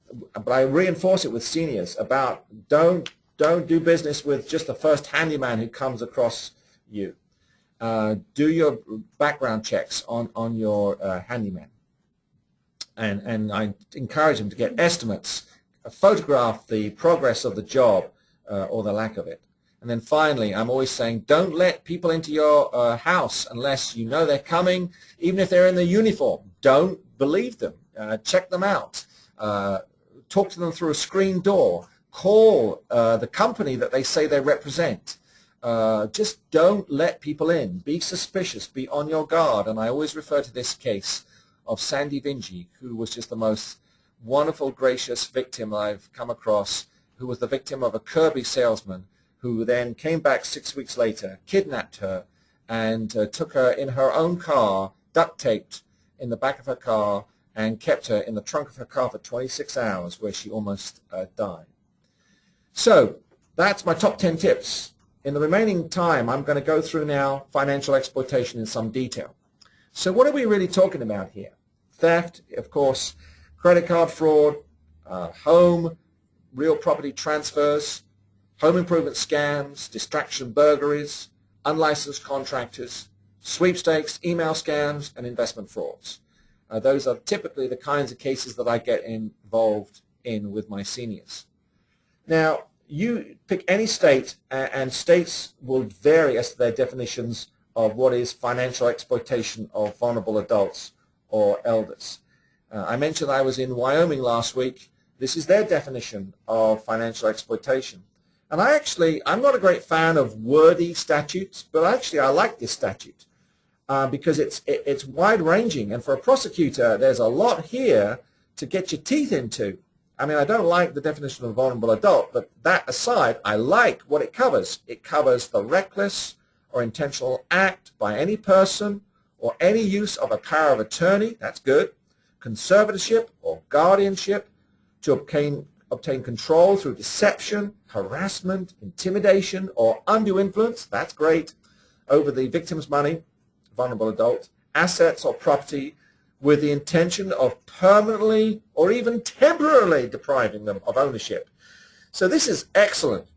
I reinforce it with seniors about don't do business with just the first handyman who comes across you. Do your background checks on your handyman. And I encourage them to get estimates, photograph the progress of the job or the lack of it. And then finally, I'm always saying, don't let people into your house unless you know they're coming, even if they're in their uniform. Don't believe them. Check them out. Talk to them through a screen door. Call the company that they say they represent. Just don't let people in. Be suspicious. Be on your guard. And I always refer to this case of Sandy Vinci, who was just the most wonderful, gracious victim I've come across, who was the victim of a Kirby salesman who then came back 6 weeks later, kidnapped her, and took her in her own car, duct taped, in the back of her car and kept her in the trunk of her car for 26 hours, where she almost died. So that's my top 10 tips. In the remaining time, I'm going to go through now financial exploitation in some detail. So what are we really talking about here? Theft, of course, credit card fraud, home, real property transfers, home improvement scams, distraction burglaries, unlicensed contractors, sweepstakes, email scams, and investment frauds. Those are typically the kinds of cases that I get involved in with my seniors. Now, you pick any state, and states will vary as to their definitions of what is financial exploitation of vulnerable adults or elders. I mentioned I was in Wyoming last week. This is their definition of financial exploitation. And I'm not a great fan of wordy statutes, but actually I like this statute because it's wide-ranging. And for a prosecutor, there's a lot here to get your teeth into. I mean, I don't like the definition of a vulnerable adult, but that aside, I like what it covers. It covers the reckless or intentional act by any person or any use of a power of attorney, that's good, conservatorship or guardianship to obtain control through deception, harassment, intimidation, or undue influence, that's great, over the victim's money, vulnerable adult, assets or property, with the intention of permanently or even temporarily depriving them of ownership. So this is excellent.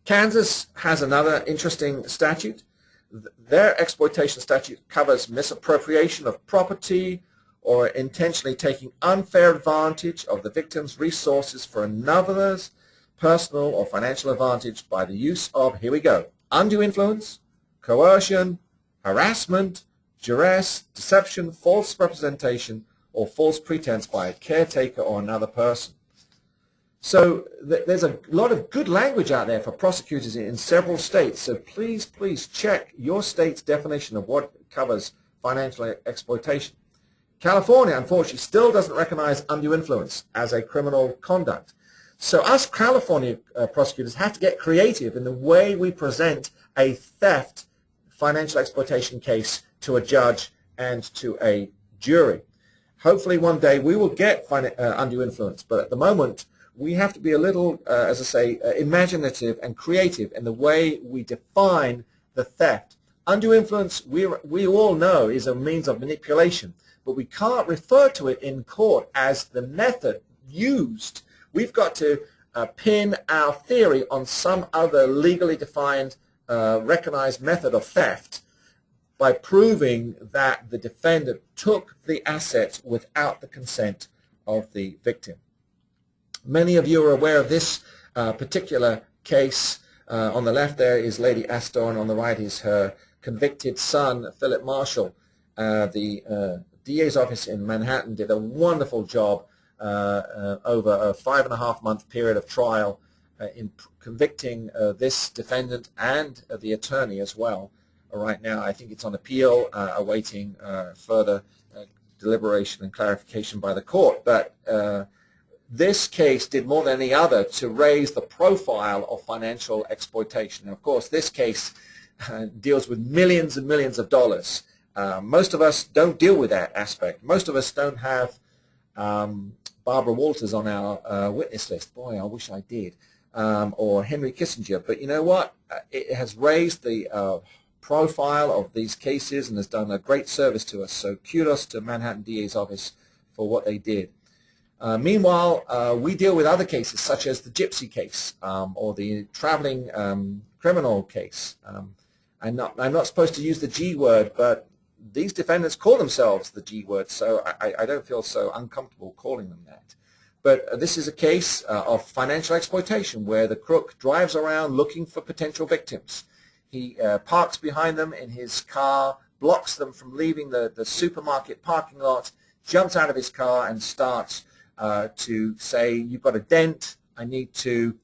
Kansas has another interesting statute. Their exploitation statute covers misappropriation of property or intentionally taking unfair advantage of the victim's resources for another's personal or financial advantage by the use of, here we go, undue influence, coercion, harassment, duress, deception, false representation, or false pretense by a caretaker or another person. So there's a lot of good language out there for prosecutors in several states. So please check your state's definition of what covers financial exploitation. California, unfortunately, still doesn't recognize undue influence as a criminal conduct. So us California prosecutors have to get creative in the way we present a theft financial exploitation case to a judge and to a jury. Hopefully one day we will get undue influence, but at the moment we have to be a little, as I say, imaginative and creative in the way we define the theft. Undue influence, we all know, is a means of manipulation, but we can't refer to it in court as the method used. We've got to pin our theory on some other legally defined, recognized method of theft by proving that the defendant took the assets without the consent of the victim. Many of you are aware of this particular case. On the left there is Lady Astor, and on the right is her convicted son, Philip Marshall. The DA's office in Manhattan did a wonderful job over a 5.5-month period of trial in convicting this defendant and the attorney as well. Right now, I think it's on appeal, awaiting further deliberation and clarification by the court. But this case did more than any other to raise the profile of financial exploitation. And of course, this case deals with millions and millions of dollars. Most of us don't deal with that aspect. Most of us don't have Barbara Walters on our witness list. Boy, I wish I did. Or Henry Kissinger. But you know what? It has raised the profile of these cases and has done a great service to us. So kudos to Manhattan DA's office for what they did. Meanwhile, we deal with other cases such as the gypsy case or the traveling criminal case. I'm not supposed to use the G word, but these defendants call themselves the G word, so I don't feel so uncomfortable calling them that. But this is a case of financial exploitation where the crook drives around looking for potential victims. He parks behind them in his car, blocks them from leaving the supermarket parking lot, jumps out of his car and starts to say, you've got a dent, I need to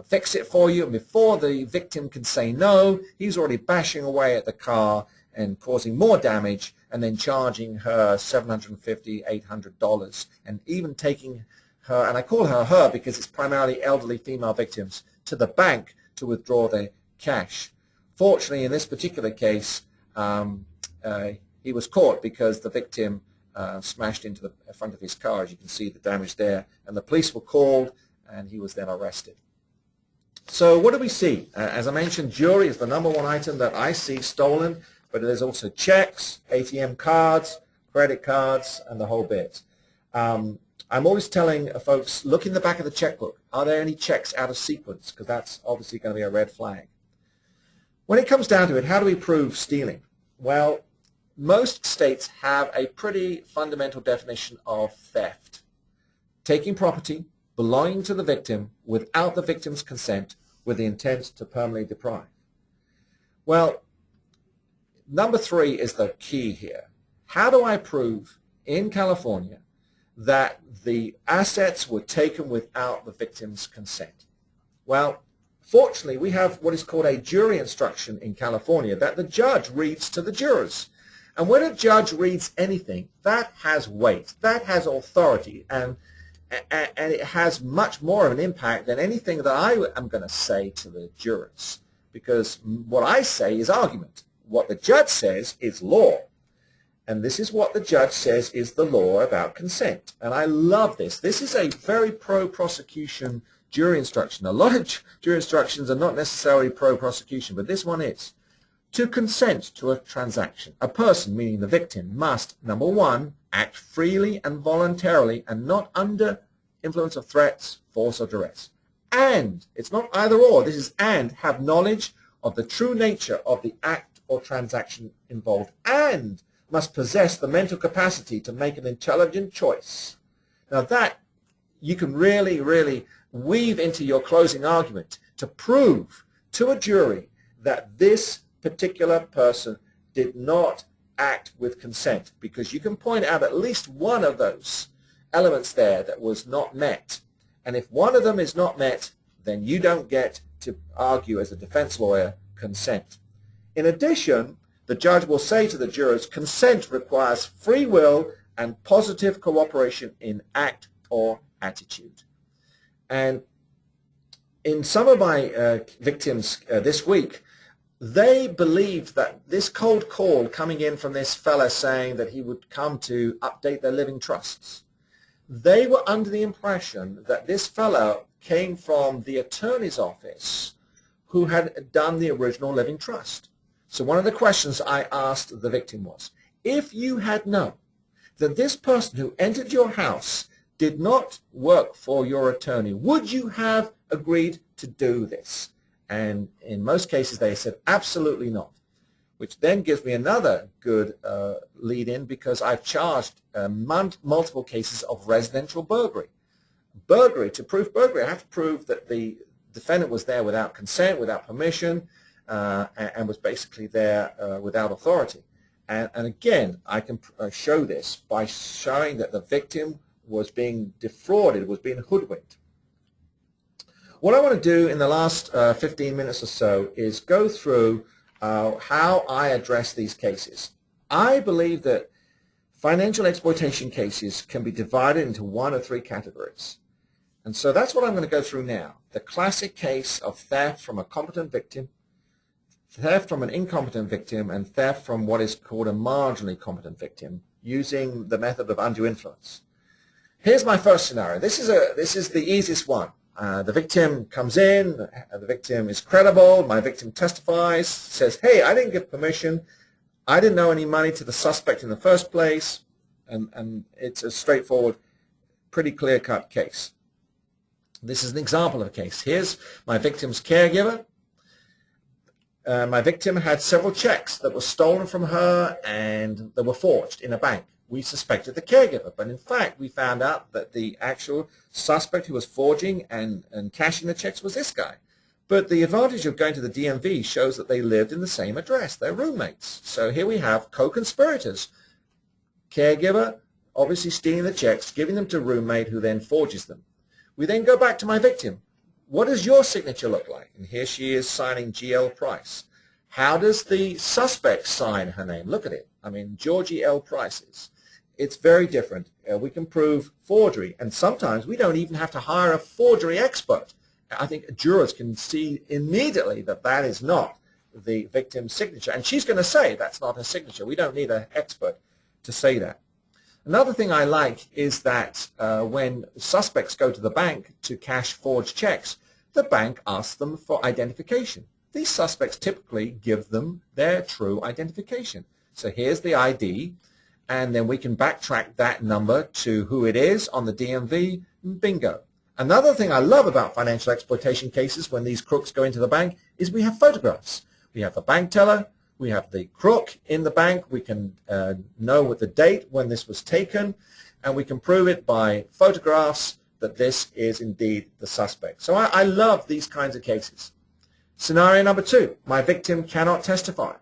fix it for you. And before the victim can say no, he's already bashing away at the car and causing more damage, and then charging her $750, $800, and even taking her, and I call her because it's primarily elderly female victims, to the bank to withdraw their cash. Fortunately, in this particular case, he he was caught because the victim smashed into the front of his car. As you can see the damage there, and the police were called and he was then arrested. So what do we see? As I mentioned, jewelry is the number one item that I see stolen, but there's also checks, ATM cards, credit cards, and the whole bit. I'm always telling folks, look in the back of the checkbook. Are there any checks out of sequence? Because that's obviously going to be a red flag. When it comes down to it, how do we prove stealing? Well, most states have a pretty fundamental definition of theft. Taking property belonging to the victim without the victim's consent with the intent to permanently deprive. Well, number 3 is the key here. How do I prove in California that the assets were taken without the victim's consent? Well, fortunately, we have what is called a jury instruction in California that the judge reads to the jurors. And when a judge reads anything, that has weight, that has authority, and it has much more of an impact than anything that I am going to say to the jurors, because what I say is argument. What the judge says is law. And this is what the judge says is the law about consent. And I love this. This is a very pro-prosecution jury instruction. A lot of jury instructions are not necessarily pro-prosecution, but this one is. To consent to a transaction, a person, meaning the victim, must, number 1, act freely and voluntarily and not under influence of threats, force, or duress. And, it's not either or, this is and, have knowledge of the true nature of the act or transaction involved, and must possess the mental capacity to make an intelligent choice. Now that you can really, really weave into your closing argument to prove to a jury that this particular person did not act with consent, because you can point out at least one of those elements there that was not met. And if one of them is not met, then you don't get to argue as a defense lawyer consent. In addition, the judge will say to the jurors, consent requires free will and positive cooperation in act or attitude. And in some of my victims this week, they believed that this cold call coming in from this fella saying that he would come to update their living trusts, they were under the impression that this fellow came from the attorney's office who had done the original living trust. So one of the questions I asked the victim was, if you had known that this person who entered your house did not work for your attorney, would you have agreed to do this? And in most cases they said absolutely not, which then gives me another good lead in, because I've charged multiple cases of residential burglary. To prove burglary, I have to prove that the defendant was there without consent, without permission, and was basically there without authority. And again, I can show this by showing that the victim was being defrauded, was being hoodwinked. What I want to do in the last 15 minutes or so is go through how I address these cases. I believe that financial exploitation cases can be divided into 1 of 3 categories. And so that's what I'm going to go through now. The classic case of theft from a competent victim, theft from an incompetent victim, and theft from what is called a marginally competent victim using the method of undue influence. Here's my first scenario. This is the easiest one. The victim comes in, the victim is credible, my victim testifies, says, hey, I didn't give permission, I didn't owe any money to the suspect in the first place, and it's a straightforward, pretty clear-cut case. This is an example of a case. Here's my victim's caregiver. My victim had several checks that were stolen from her and that were forged in a bank. We suspected the caregiver, but in fact we found out that the actual suspect who was forging and cashing the checks was this guy. But the advantage of going to the DMV shows that they lived in the same address. They're roommates. So here we have co-conspirators. Caregiver obviously stealing the checks, giving them to roommate who then forges them. We then go back to my victim. What does your signature look like? And here she is signing GL Price. How does the suspect sign her name? Look at it. I mean, Georgie L. Price. It's very different. We can prove forgery, and sometimes we don't even have to hire a forgery expert. I think jurors can see immediately that that is not the victim's signature. And she's going to say that's not her signature. We don't need an expert to say that. Another thing I like is that when suspects go to the bank to cash forged checks, the bank asks them for identification. These suspects typically give them their true identification. So here's the ID, and then we can backtrack that number to who it is on the DMV, and bingo. Another thing I love about financial exploitation cases when these crooks go into the bank is we have photographs. We have the bank teller, we have the crook in the bank, we can know with the date when this was taken, and we can prove it by photographs that this is indeed the suspect. So I love these kinds of cases. Scenario number 2, my victim cannot testify.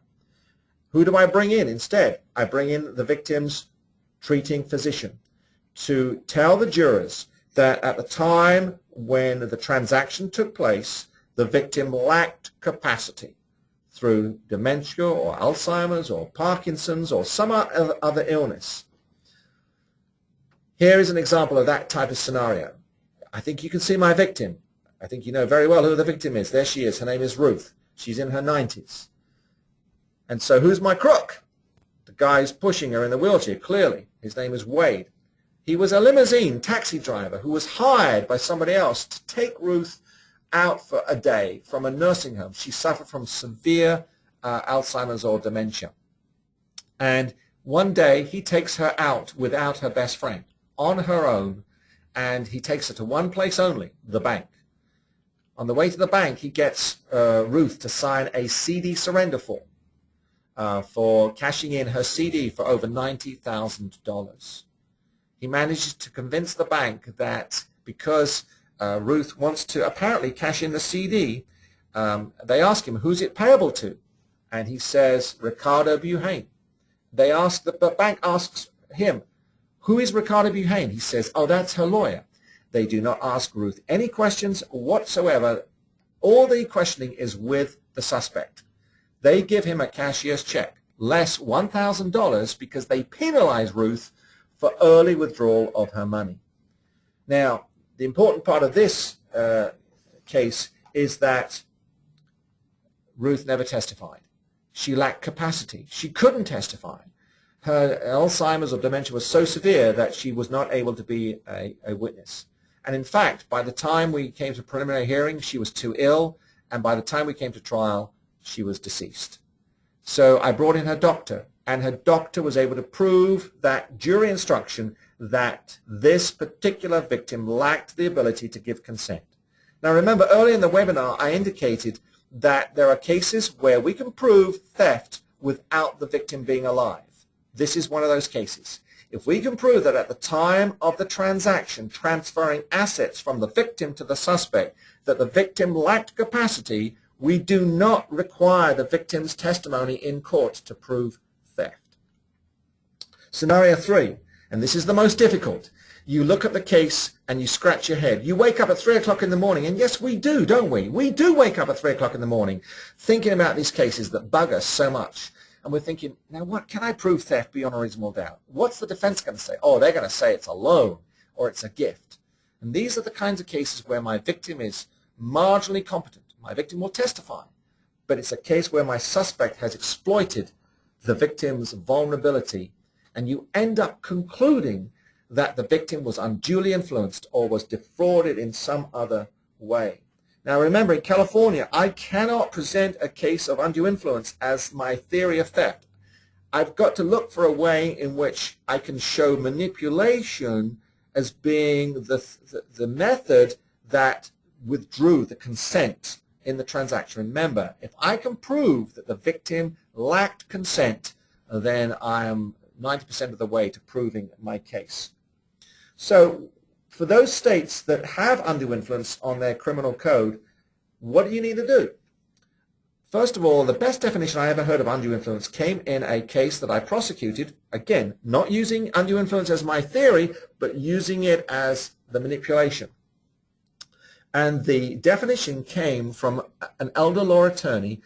Who do I bring in instead? I bring in the victim's treating physician to tell the jurors that at the time when the transaction took place, the victim lacked capacity through dementia or Alzheimer's or Parkinson's or some other illness. Here is an example of that type of scenario. I think you can see my victim. I think you know very well who the victim is. There she is. Her name is Ruth. She's in her 90s. And so who's my crook? The guy's pushing her in the wheelchair, clearly. His name is Wade. He was a limousine taxi driver who was hired by somebody else to take Ruth out for a day from a nursing home. She suffered from severe Alzheimer's or dementia. And one day he takes her out without her best friend, on her own, and he takes her to one place only, the bank. On the way to the bank, he gets Ruth to sign a CD surrender form for cashing in her CD for over $90,000. He manages to convince the bank that because Ruth wants to apparently cash in the CD, they ask him, who's it payable to? And he says, Ricardo Buhane. The bank asks him, who is Ricardo Buhane? He says, oh, that's her lawyer. They do not ask Ruth any questions whatsoever. All the questioning is with the suspect. They give him a cashier's check, less $1,000 because they penalize Ruth for early withdrawal of her money. Now, the important part of this case is that Ruth never testified. She lacked capacity. She couldn't testify. Her Alzheimer's or dementia was so severe that she was not able to be a witness. And in fact, by the time we came to preliminary hearing, she was too ill, and by the time we came to trial, she was deceased. So I brought in her doctor, and her doctor was able to prove that jury instruction that this particular victim lacked the ability to give consent. Now remember, earlier in the webinar, I indicated that there are cases where we can prove theft without the victim being alive. This is one of those cases. If we can prove that at the time of the transaction, transferring assets from the victim to the suspect, that the victim lacked capacity, we do not require the victim's testimony in court to prove theft. Scenario 3, and this is the most difficult. You look at the case and you scratch your head. You wake up at 3 o'clock in the morning, and yes, we do, don't we? We do wake up at 3 o'clock in the morning thinking about these cases that bug us so much. And we're thinking, now what can I prove theft beyond a reasonable doubt? What's the defense going to say? Oh, they're going to say it's a loan or it's a gift. And these are the kinds of cases where my victim is marginally competent. My victim will testify. But it's a case where my suspect has exploited the victim's vulnerability, and you end up concluding that the victim was unduly influenced or was defrauded in some other way. Now remember, in California, I cannot present a case of undue influence as my theory of theft. I've got to look for a way in which I can show manipulation as being the method that withdrew the consent in the transaction. Remember, if I can prove that the victim lacked consent, then I am 90% of the way to proving my case. So for those states that have undue influence on their criminal code, what do you need to do? First of all, the best definition I ever heard of undue influence came in a case that I prosecuted, again, not using undue influence as my theory, but using it as the manipulation. And the definition came from an elder law attorney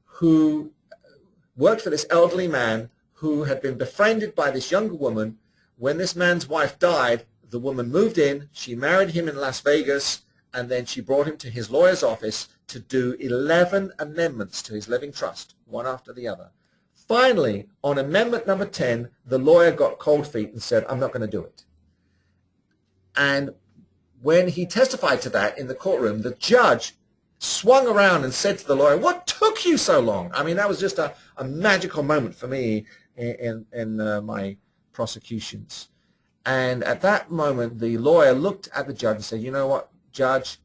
who worked for this elderly man who had been befriended by this younger woman. When this man's wife died, the woman moved in, she married him in Las Vegas, and then she brought him to his lawyer's office to do 11 amendments to his living trust, one after the other. Finally, on amendment number 10, the lawyer got cold feet and said, I'm not going to do it. And when he testified to that in the courtroom, the judge swung around and said to the lawyer, what took you so long? I mean, that was just a magical moment for me in my prosecutions. And at that moment, the lawyer looked at the judge and said, you know what, Judge,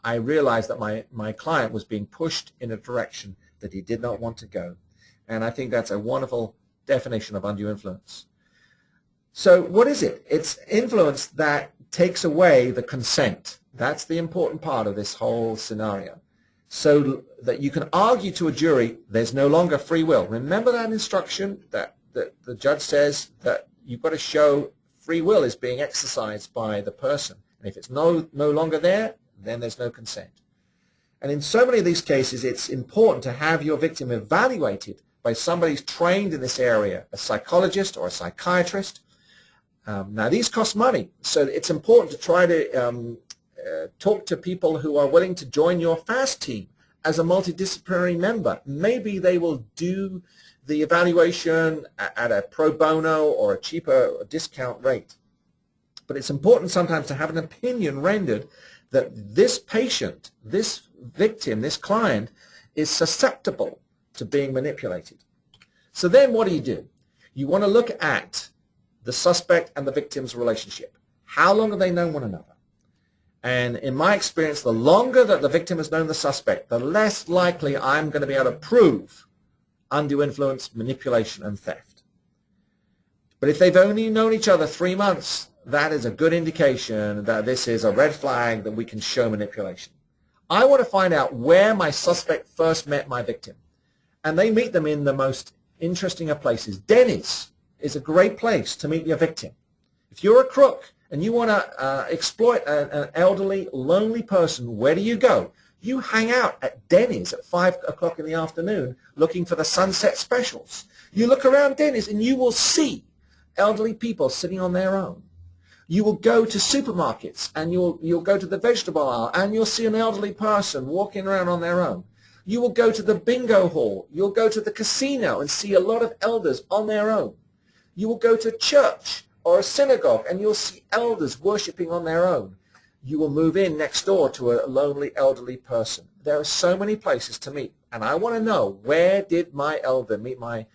I realized that my client was being pushed in a direction that he did not want to go. And I think that's a wonderful definition of undue influence. So what is it? It's influence that takes away the consent. That's the important part of this whole scenario. So that you can argue to a jury, there's no longer free will. Remember that instruction that the judge says that you've got to show free will is being exercised by the person. And if it's no longer there, then there's no consent. And in so many of these cases, it's important to have your victim evaluated by somebody who's trained in this area, a psychologist or a psychiatrist. Now, these cost money, so it's important to try to talk to people who are willing to join your FAST team as a multidisciplinary member. Maybe they will do the evaluation at a pro bono or a cheaper discount rate. But it's important sometimes to have an opinion rendered that this patient, this victim, this client is susceptible to being manipulated. So then what do? You want to look at the suspect and the victim's relationship. How long have they known one another? And in my experience, the longer that the victim has known the suspect, the less likely I'm going to be able to prove undue influence, manipulation, and theft. But if they've only known each other 3 months, that is a good indication that this is a red flag that we can show manipulation. I want to find out where my suspect first met my victim. And they meet them in the most interesting of places. Denny's is a great place to meet your victim. If you're a crook and you want to exploit an elderly, lonely person, where do you go? You hang out at Denny's at 5 o'clock in the afternoon looking for the sunset specials. You look around Denny's and you will see elderly people sitting on their own. You will go to supermarkets and you'll go to the vegetable aisle and you'll see an elderly person walking around on their own. You will go to the bingo hall. You'll go to the casino and see a lot of elders on their own. You will go to church or a synagogue and you'll see elders worshiping on their own. You will move in next door to a lonely elderly person. There are so many places to meet, and I want to know, where did my elder meet my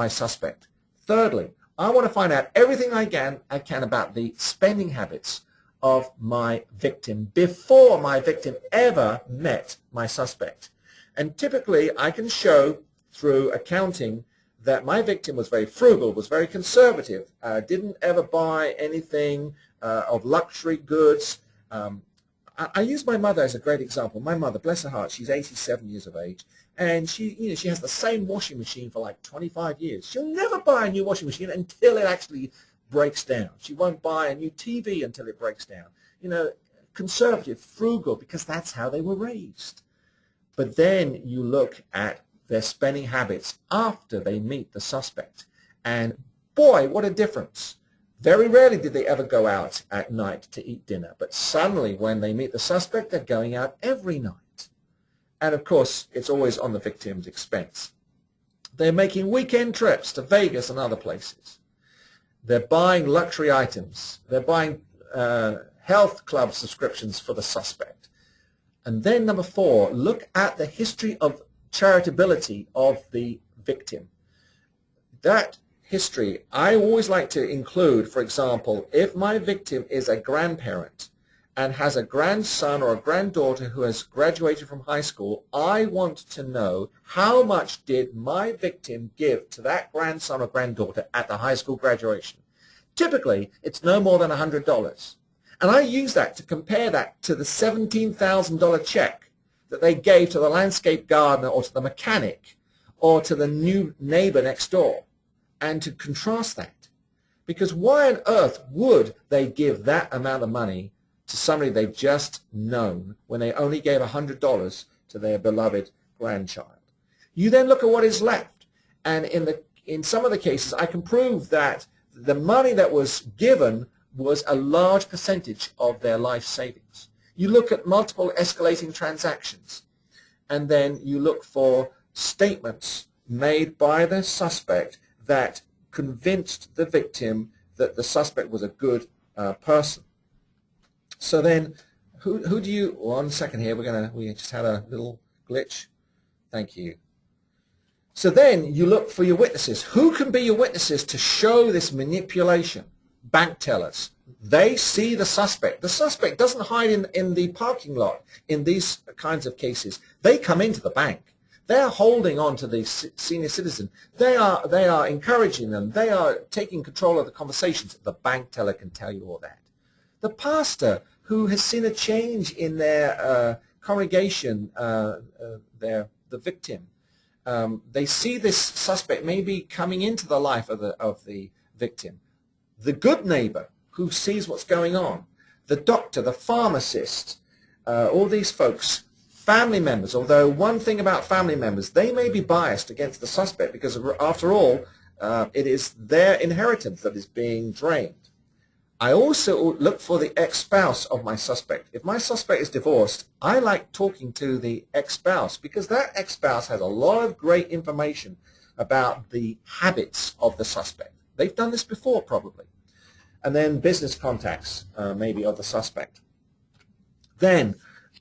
suspect? Thirdly, I want to find out everything I can about the spending habits of my victim before my victim ever met my suspect. And typically, I can show through accounting that my victim was very frugal, was very conservative, didn't ever buy anything of luxury goods. I use my mother as a great example. My mother, bless her heart, she's 87 years of age, and she has the same washing machine for like 25 years. She'll never buy a new washing machine until it actually breaks down. She won't buy a new TV until it breaks down. Conservative, frugal, because that's how they were raised. But then you look at their spending habits after they meet the suspect. And boy, what a difference. Very rarely did they ever go out at night to eat dinner. But suddenly when they meet the suspect, they're going out every night. And of course, it's always on the victim's expense. They're making weekend trips to Vegas and other places. They're buying luxury items. They're buying health club subscriptions for the suspect. And then number 4, look at the history of charitability of the victim. That history, I always like to include, for example, if my victim is a grandparent and has a grandson or a granddaughter who has graduated from high school, I want to know how much did my victim give to that grandson or granddaughter at the high school graduation. Typically, it's no more than $100. And I use that to compare that to the $17,000 check that they gave to the landscape gardener or to the mechanic or to the new neighbor next door, and to contrast that. Because why on earth would they give that amount of money to somebody they've just known when they only gave $100 to their beloved grandchild? You then look at what is left, and in some of the cases I can prove that the money that was given was a large percentage of their life savings. You look at multiple escalating transactions, and then you look for statements made by the suspect that convinced the victim that the suspect was a good person. So then, who do you? 1 second here. We just had a little glitch. Thank you. So then you look for your witnesses. Who can be your witnesses to show this manipulation? Bank tellers. They see the suspect. The suspect doesn't hide in the parking lot in these kinds of cases. They come into the bank. They are holding on to the senior citizen. They are encouraging them. They are taking control of the conversations. The bank teller can tell you all that. The pastor who has seen a change in their congregation, the victim, they see this suspect maybe coming into the life of the victim. The good neighbor who sees what's going on, the doctor, the pharmacist, all these folks, family members, although one thing about family members, they may be biased against the suspect because after all, it is their inheritance that is being drained. I also look for the ex-spouse of my suspect. If my suspect is divorced, I like talking to the ex-spouse because that ex-spouse has a lot of great information about the habits of the suspect. They've done this before probably. And then business contacts maybe of the suspect. Then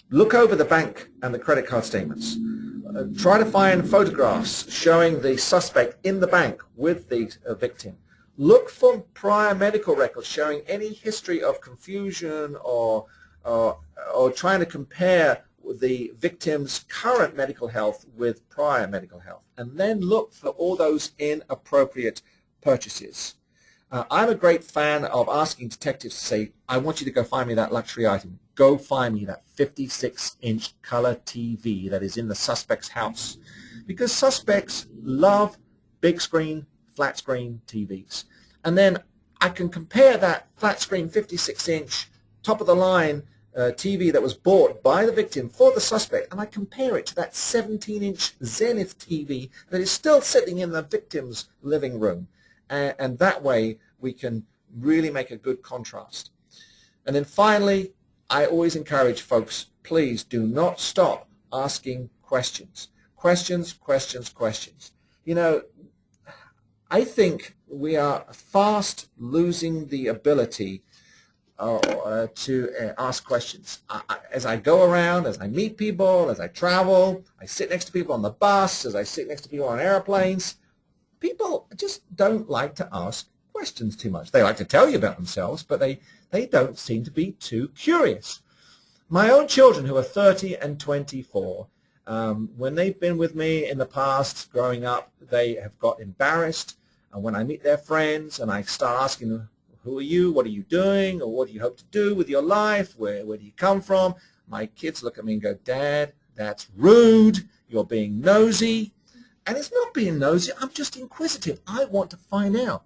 look over the bank and the credit card statements. Try to find photographs showing the suspect in the bank with the victim. Look for prior medical records showing any history of confusion or trying to compare the victim's current medical health with prior medical health. And then look for all those inappropriate purchases. I'm a great fan of asking detectives to say, I want you to go find me that luxury item. Go find me that 56-inch color TV that is in the suspect's house. Because suspects love big screen, flat screen TVs. And then I can compare that flat screen 56-inch top-of-the-line TV that was bought by the victim for the suspect, and I compare it to that 17-inch Zenith TV that is still sitting in the victim's living room. And that way we can really make a good contrast. And then finally, I always encourage folks, please do not stop asking questions. Questions, questions, questions. You know, I think we are fast losing the ability to ask questions. As I go around, as I meet people, as I travel, I sit next to people on the bus, as I sit next to people on airplanes, people just don't like to ask questions too much. They like to tell you about themselves, but they don't seem to be too curious. My own children who are 30 and 24, when they've been with me in the past growing up, they have got embarrassed. And when I meet their friends and I start asking them, who are you, what are you doing, or what do you hope to do with your life, where do you come from, my kids look at me and go, Dad, that's rude, you're being nosy. And it's not being nosy, I'm just inquisitive. I want to find out.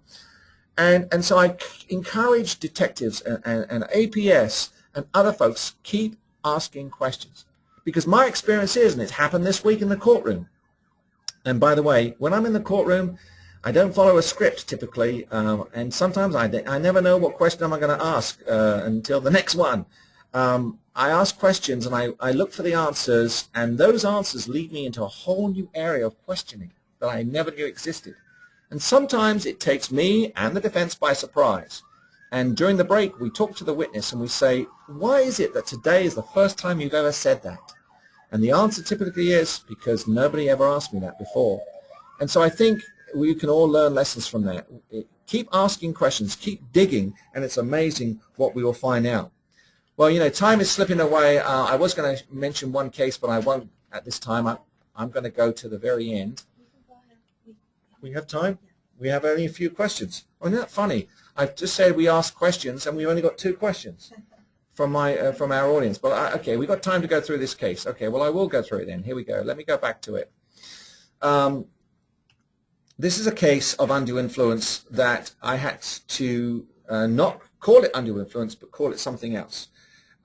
And so I encourage detectives and APS and other folks, keep asking questions. Because my experience is, and it's happened this week in the courtroom, and by the way, when I'm in the courtroom, I don't follow a script typically, and sometimes I never know what question am I going to ask until the next one. I ask questions and I look for the answers, and those answers lead me into a whole new area of questioning that I never knew existed. And sometimes it takes me and the defense by surprise. And during the break, we talk to the witness and we say, why is it that today is the first time you've ever said that? And the answer typically is, because nobody ever asked me that before. And so I think we can all learn lessons from that. Keep asking questions, keep digging, and it's amazing what we will find out. Well, you know, time is slipping away. I was going to mention one case, but I won't at this time. I'm going to go to the very end. We have time? We have only a few questions. Oh, isn't that funny? I've just said we ask questions, and we've only got 2 questions from our audience. But okay, we've got time to go through this case. Okay, well, I will go through it then. Here we go. Let me go back to it. This is a case of undue influence that I had to not call it undue influence, but call it something else.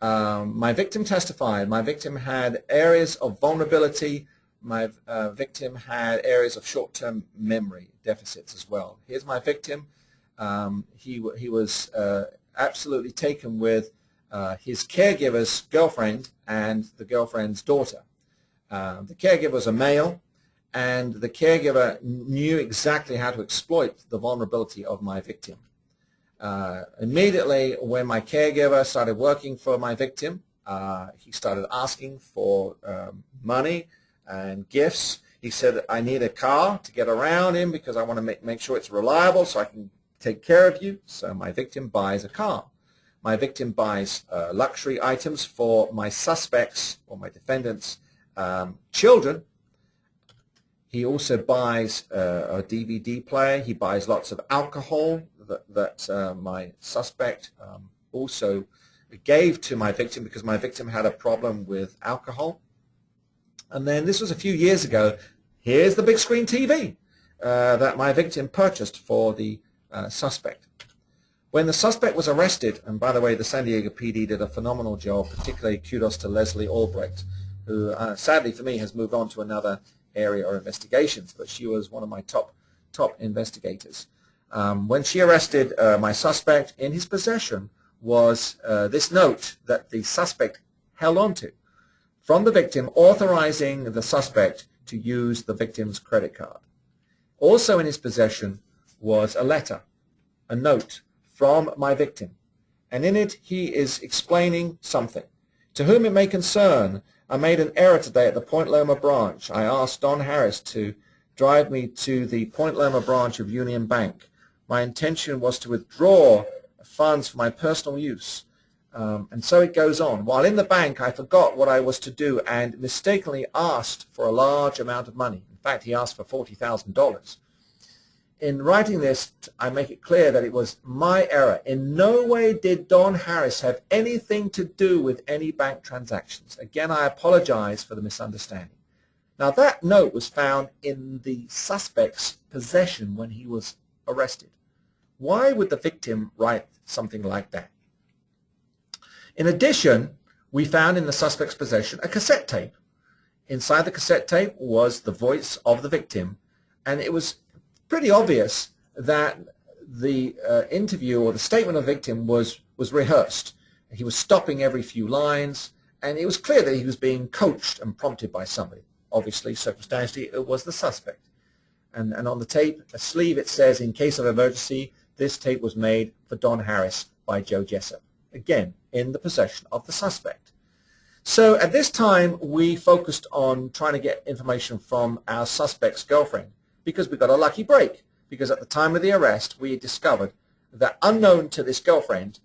My victim testified. My victim had areas of vulnerability. My victim had areas of short-term memory deficits as well. Here's my victim. He was absolutely taken with his caregiver's girlfriend and the girlfriend's daughter. The caregiver was a male, and the caregiver knew exactly how to exploit the vulnerability of my victim. Immediately when my caregiver started working for my victim, he started asking for money and gifts. He said, I need a car to get around in because I want to make sure it's reliable so I can take care of you. So my victim buys a car. My victim buys luxury items for my suspects or my defendants' children. He also buys a DVD player. He buys lots of alcohol that my suspect also gave to my victim because my victim had a problem with alcohol. And then this was a few years ago. Here's the big screen TV that my victim purchased for the suspect. When the suspect was arrested, and by the way, the San Diego PD did a phenomenal job, particularly kudos to Leslie Albrecht, who sadly for me has moved on to another area of investigations, but she was one of my top investigators. When she arrested my suspect, in his possession was this note that the suspect held onto from the victim, authorizing the suspect to use the victim's credit card. Also in his possession was a letter, a note from my victim, and in it he is explaining something. To whom it may concern, I made an error today at the Point Loma branch. I asked Don Harris to drive me to the Point Loma branch of Union Bank. My intention was to withdraw funds for my personal use. And so it goes on. While in the bank, I forgot what I was to do and mistakenly asked for a large amount of money. In fact, he asked for $40,000. In writing this, I make it clear that it was my error. In no way did Don Harris have anything to do with any bank transactions. Again, I apologize for the misunderstanding. Now, that note was found in the suspect's possession when he was arrested. Why would the victim write something like that? In addition, we found in the suspect's possession a cassette tape. Inside the cassette tape was the voice of the victim, and it was pretty obvious that the interview or the statement of the victim was rehearsed. He was stopping every few lines, and it was clear that he was being coached and prompted by somebody. Obviously, circumstantially, it was the suspect. And on the tape, a sleeve, it says, in case of emergency, this tape was made for Don Harris by Joe Jessup. Again, in the possession of the suspect. So at this time, we focused on trying to get information from our suspect's girlfriend because we got a lucky break. Because at the time of the arrest, we discovered that unknown to this girlfriend,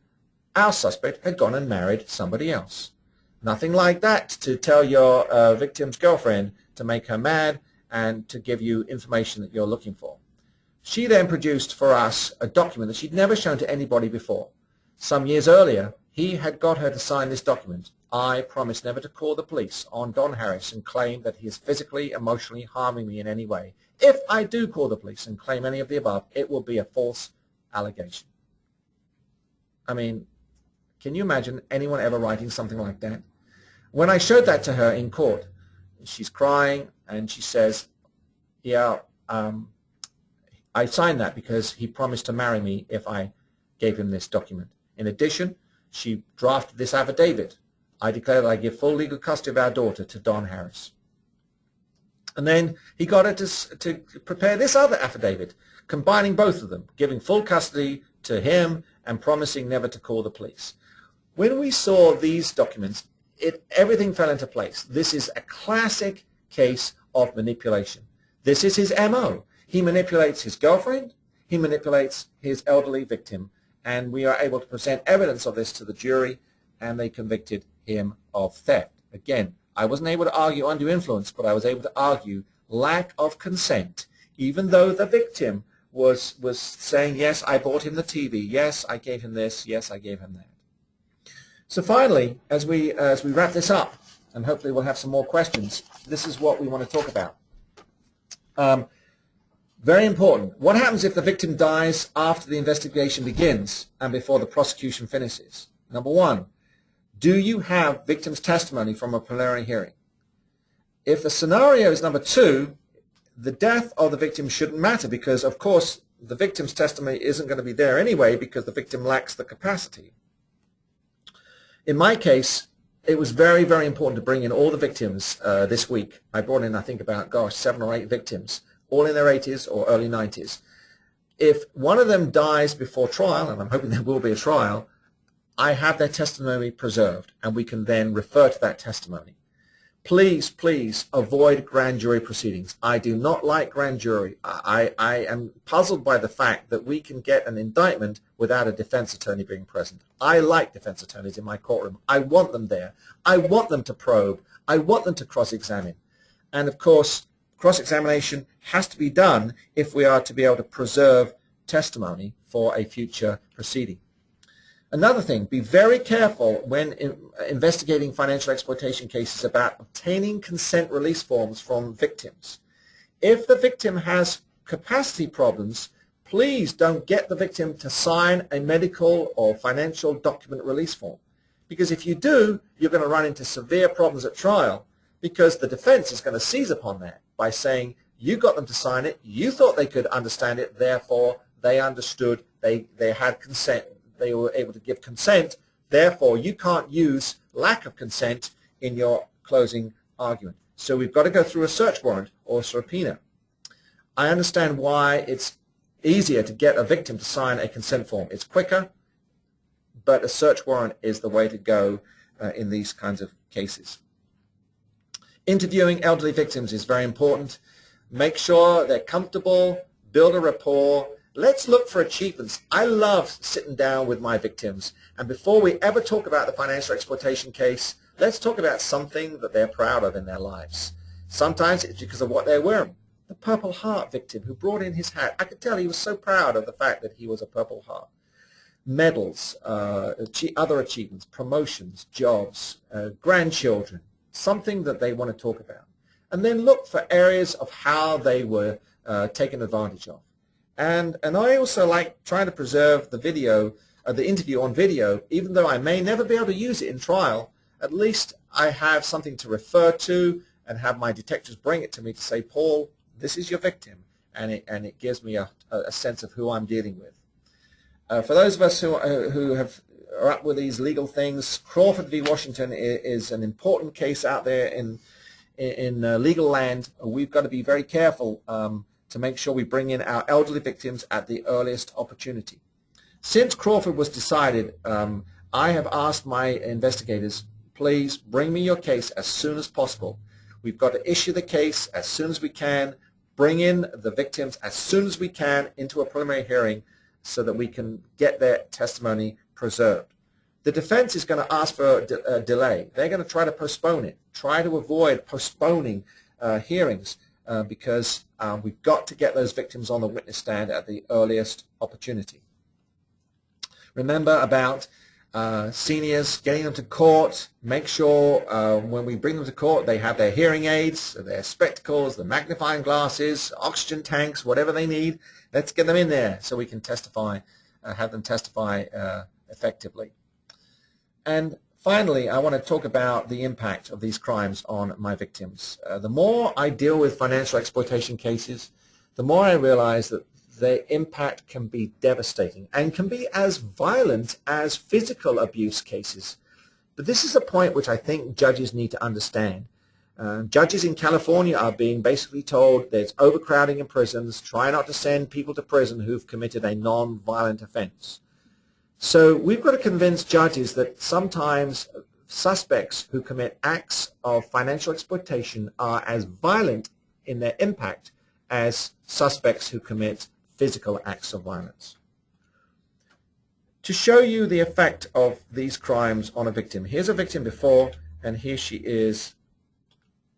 our suspect had gone and married somebody else. Nothing like that to tell your victim's girlfriend to make her mad and to give you information that you're looking for. She then produced for us a document that she'd never shown to anybody before. Some years earlier, he had got her to sign this document. I promise never to call the police on Don Harris and claim that he is physically, emotionally harming me in any way. If I do call the police and claim any of the above, it will be a false allegation. I mean, can you imagine anyone ever writing something like that? When I showed that to her in court, she's crying and she says, yeah, I signed that because he promised to marry me if I gave him this document. In addition, she drafted this affidavit. I declare that I give full legal custody of our daughter to Don Harris. And then he got her to prepare this other affidavit, combining both of them, giving full custody to him and promising never to call the police. When we saw these documents, everything fell into place. This is a classic case of manipulation. This is his MO. He manipulates his girlfriend. He manipulates his elderly victim. And we are able to present evidence of this to the jury, and they convicted him of theft. Again, I wasn't able to argue undue influence, but I was able to argue lack of consent, even though the victim was saying, yes, I bought him the TV, yes, I gave him this, yes, I gave him that. So finally, as we wrap this up, and hopefully we'll have some more questions, this is what we want to talk about. Very important. What happens if the victim dies after the investigation begins and before the prosecution finishes? Number one, do you have victim's testimony from a preliminary hearing? If the scenario is number two, the death of the victim shouldn't matter because, of course, the victim's testimony isn't going to be there anyway because the victim lacks the capacity. In my case, it was very, very important to bring in all the victims this week. I brought in, I think, about, 7 or 8 victims, all in their 80s or early 90s. If one of them dies before trial, and I'm hoping there will be a trial, I have their testimony preserved, and we can then refer to that testimony. Please, please avoid grand jury proceedings. I do not like grand jury. I am puzzled by the fact that we can get an indictment without a defense attorney being present. I like defense attorneys in my courtroom. I want them there. I want them to probe. I want them to cross-examine. And of course, cross-examination has to be done if we are to be able to preserve testimony for a future proceeding. Another thing, be very careful when investigating financial exploitation cases about obtaining consent release forms from victims. If the victim has capacity problems, please don't get the victim to sign a medical or financial document release form. Because if you do, you're going to run into severe problems at trial, because the defense is going to seize upon that by saying, you got them to sign it, you thought they could understand it, therefore they understood, they had consent. They were able to give consent, therefore you can't use lack of consent in your closing argument. So we've got to go through a search warrant or a subpoena. I understand why it's easier to get a victim to sign a consent form. It's quicker, but a search warrant is the way to go in these kinds of cases. Interviewing elderly victims is very important. Make sure they're comfortable, build a rapport. Let's look for achievements. I love sitting down with my victims, and before we ever talk about the financial exploitation case, let's talk about something that they're proud of in their lives. Sometimes it's because of what they're wearing. The Purple Heart victim who brought in his hat, I could tell he was so proud of the fact that he was a Purple Heart. Medals, other achievements, promotions, jobs, grandchildren, something that they want to talk about. And then look for areas of how they were taken advantage of. And I also like trying to preserve the video, the interview on video, even though I may never be able to use it in trial. At least I have something to refer to and have my detectives bring it to me to say, Paul, this is your victim, and it gives me a sense of who I'm dealing with. For those of us who are up with these legal things, Crawford v. Washington is an important case out there in legal land. We've got to be very careful to make sure we bring in our elderly victims at the earliest opportunity. Since Crawford was decided, I have asked my investigators, please bring me your case as soon as possible. We've got to issue the case as soon as we can, bring in the victims as soon as we can into a preliminary hearing so that we can get their testimony preserved. The defense is going to ask for a delay. They're going to try to postpone it, try to avoid postponing hearings because we've got to get those victims on the witness stand at the earliest opportunity. Remember about seniors, getting them to court. Make sure when we bring them to court they have their hearing aids, their spectacles, the magnifying glasses, oxygen tanks, whatever they need. Let's get them in there so we can testify, have them testify effectively. And finally, I want to talk about the impact of these crimes on my victims. The more I deal with financial exploitation cases, the more I realize that their impact can be devastating and can be as violent as physical abuse cases. But this is a point which I think judges need to understand. Judges in California are being basically told there's overcrowding in prisons, try not to send people to prison who've committed a non-violent offense. So we've got to convince judges that sometimes suspects who commit acts of financial exploitation are as violent in their impact as suspects who commit physical acts of violence. To show you the effect of these crimes on a victim, here's a victim before and here she is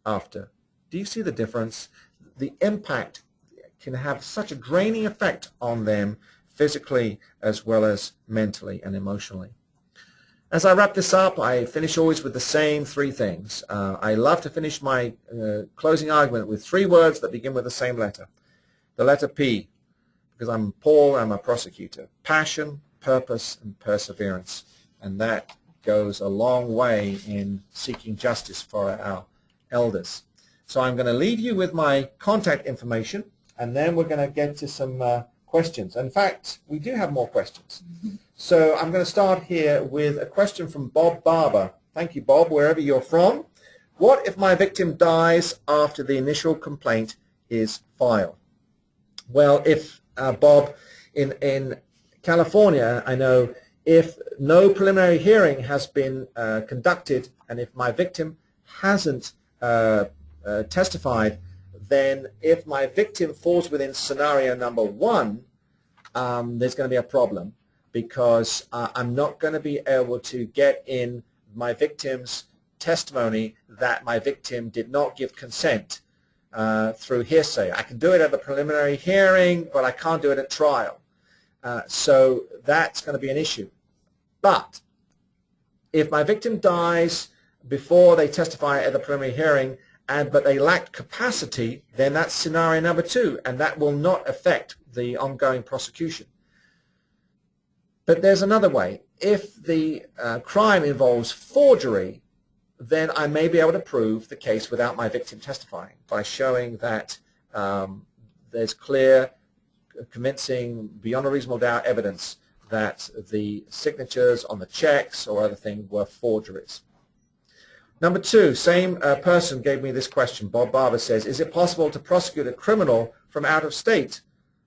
after. Do you see the difference? The impact can have such a draining effect on them physically as well as mentally and emotionally. As I wrap this up, I finish always with the same 3 things. I love to finish my closing argument with 3 words that begin with the same letter. The letter P, because I'm Paul, I'm a prosecutor. Passion, purpose, and perseverance. And that goes a long way in seeking justice for our elders. So I'm going to leave you with my contact information, and then we're going to get to some questions questions. In fact, we do have more questions. So I'm going to start here with a question from Bob Barber. Thank you, Bob, wherever you're from. What if my victim dies after the initial complaint is filed? Well, if, Bob, in California, I know if no preliminary hearing has been conducted and if my victim hasn't testified, then if my victim falls within scenario number 1, there's going to be a problem, because I'm not going to be able to get in my victim's testimony that my victim did not give consent through hearsay. I can do it at the preliminary hearing, but I can't do it at trial. So that's going to be an issue. But if my victim dies before they testify at the preliminary hearing, but they lack capacity, then that's scenario number 2, and that will not affect the ongoing prosecution. But there's another way. If the crime involves forgery, then I may be able to prove the case without my victim testifying by showing that there's clear, convincing, beyond a reasonable doubt evidence that the signatures on the checks or other things were forgeries. Number 2, same person gave me this question. Bob Barber says, is it possible to prosecute a criminal from out of state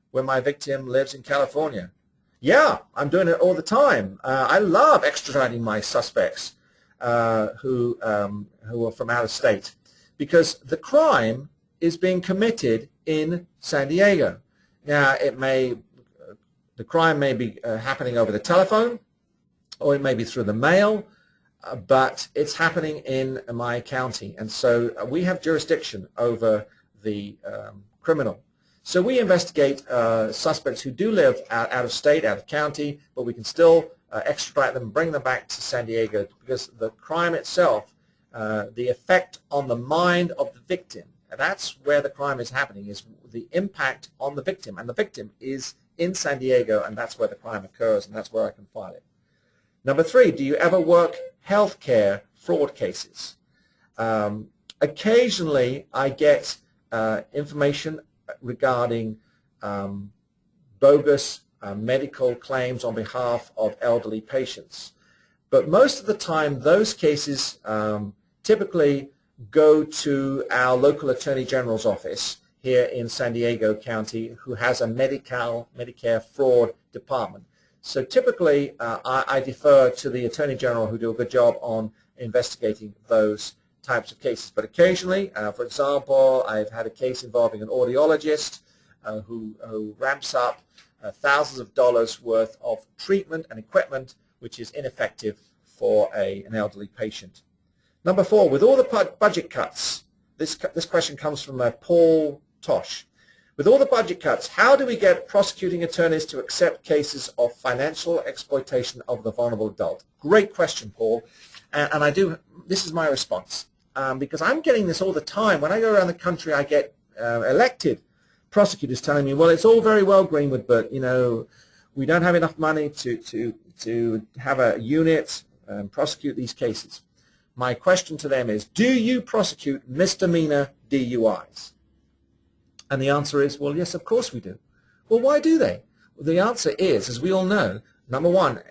when my victim lives in California? Yeah, I'm doing it all the time. I love extraditing my suspects who are from out of state, because the crime is being committed in San Diego. Now, the crime may be happening over the telephone, or it may be through the mail, but it's happening in my county, and so we have jurisdiction over the criminal. So we investigate suspects who do live out of state, out of county, but we can still extradite them and bring them back to San Diego, because the crime itself, the effect on the mind of the victim, and that's where the crime is happening, is the impact on the victim, and the victim is in San Diego, and that's where the crime occurs, and that's where I can file it. Number 3, do you ever work healthcare fraud cases? Occasionally I get information regarding bogus medical claims on behalf of elderly patients. But most of the time those cases typically go to our local Attorney General's office here in San Diego County, who has a Medicare fraud department. So typically I defer to the Attorney General, who do a good job on investigating those types of cases. But occasionally, for example, I've had a case involving an audiologist who ramps up thousands of dollars worth of treatment and equipment which is ineffective for an elderly patient. Number 4, with all the budget cuts, this question comes from Paul Tosh. With all the budget cuts, how do we get prosecuting attorneys to accept cases of financial exploitation of the vulnerable adult? Great question, Paul. And this is my response. Because I'm getting this all the time. When I go around the country, I get elected prosecutors telling me, well, it's all very well, Greenwood, but, you know, we don't have enough money to have a unit and prosecute these cases. My question to them is, do you prosecute misdemeanor DUIs? And the answer is, well, yes, of course we do. Well, why do they? Well, the answer is, as we all know, number 1,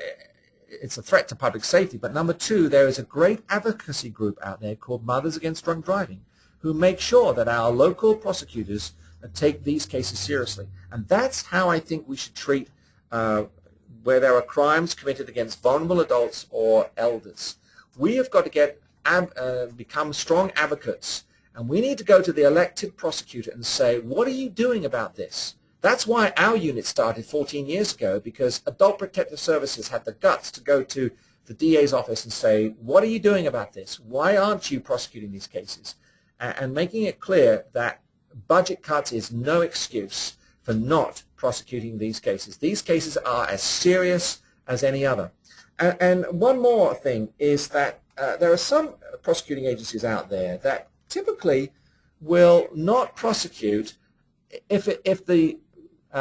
it's a threat to public safety, but number 2, there is a great advocacy group out there called Mothers Against Drunk Driving, who make sure that our local prosecutors take these cases seriously. And that's how I think we should treat where there are crimes committed against vulnerable adults or elders. We have got to become strong advocates, and we need to go to the elected prosecutor and say, what are you doing about this? That's why our unit started 14 years ago, because Adult Protective Services had the guts to go to the DA's office and say, what are you doing about this? Why aren't you prosecuting these cases? And making it clear that budget cuts is no excuse for not prosecuting these cases. These cases are as serious as any other. And one more thing is that there are some prosecuting agencies out there that typically will not prosecute if the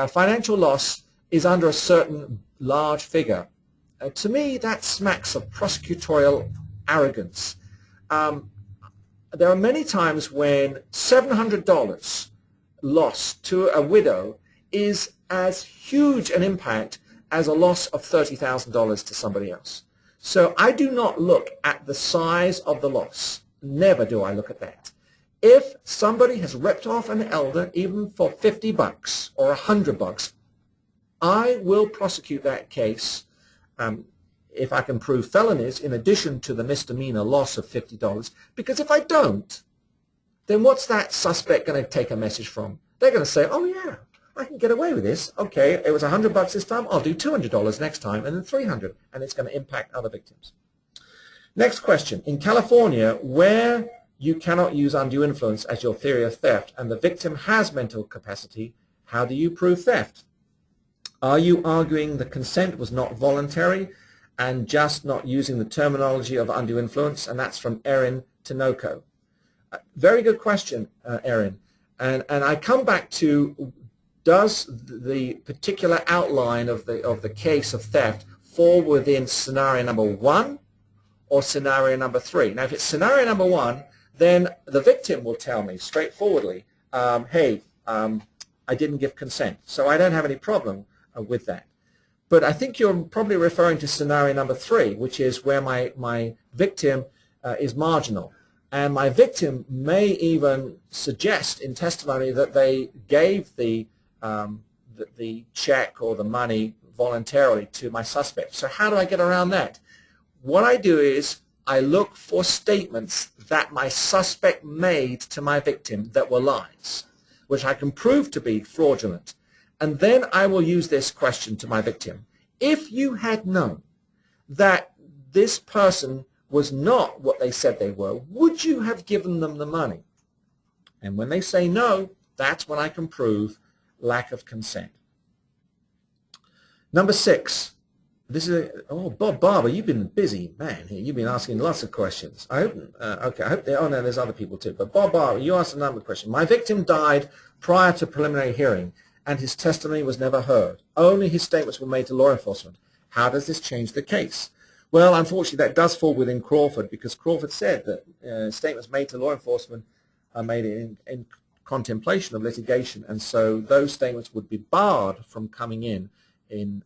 financial loss is under a certain large figure. To me, that smacks of prosecutorial arrogance. There are many times when $700 lost to a widow is as huge an impact as a loss of $30,000 to somebody else. So I do not look at the size of the loss. Never do I look at that. If somebody has ripped off an elder, even for $50 or $100, I will prosecute that case if I can prove felonies in addition to the misdemeanor loss of $50. Because if I don't, then what's that suspect going to take a message from? They're going to say, oh yeah, I can get away with this. Okay, it was $100 this time. I'll do $200 next time, and then $300, and it's going to impact other victims. Next question. In California, where you cannot use undue influence as your theory of theft, and the victim has mental capacity, how do you prove theft? Are you arguing the consent was not voluntary and just not using the terminology of undue influence? And that's from Erin Tinoco. Very good question, Erin. And I come back to, does the particular outline of the case of theft fall within scenario number 1 or scenario number 3? Now, if it's scenario number 1, then the victim will tell me straightforwardly, hey, I didn't give consent, so I don't have any problem with that. But I think you're probably referring to scenario number 3, which is where my victim is marginal. And my victim may even suggest in testimony that they gave the check or the money voluntarily to my suspect. So how do I get around that? What I do is I look for statements that my suspect made to my victim that were lies, which I can prove to be fraudulent. And then I will use this question to my victim. If you had known that this person was not what they said they were, would you have given them the money? And when they say no, that's when I can prove lack of consent. Number 6. This is Bob Barber, you've been busy, man. Here, you've been asking lots of questions. I hope, oh no, there's other people too. But Bob Barber, you asked a number of questions. My victim died prior to preliminary hearing, and his testimony was never heard. Only his statements were made to law enforcement. How does this change the case? Well, unfortunately, that does fall within Crawford, because Crawford said that statements made to law enforcement are made in contemplation of litigation, and so those statements would be barred from coming in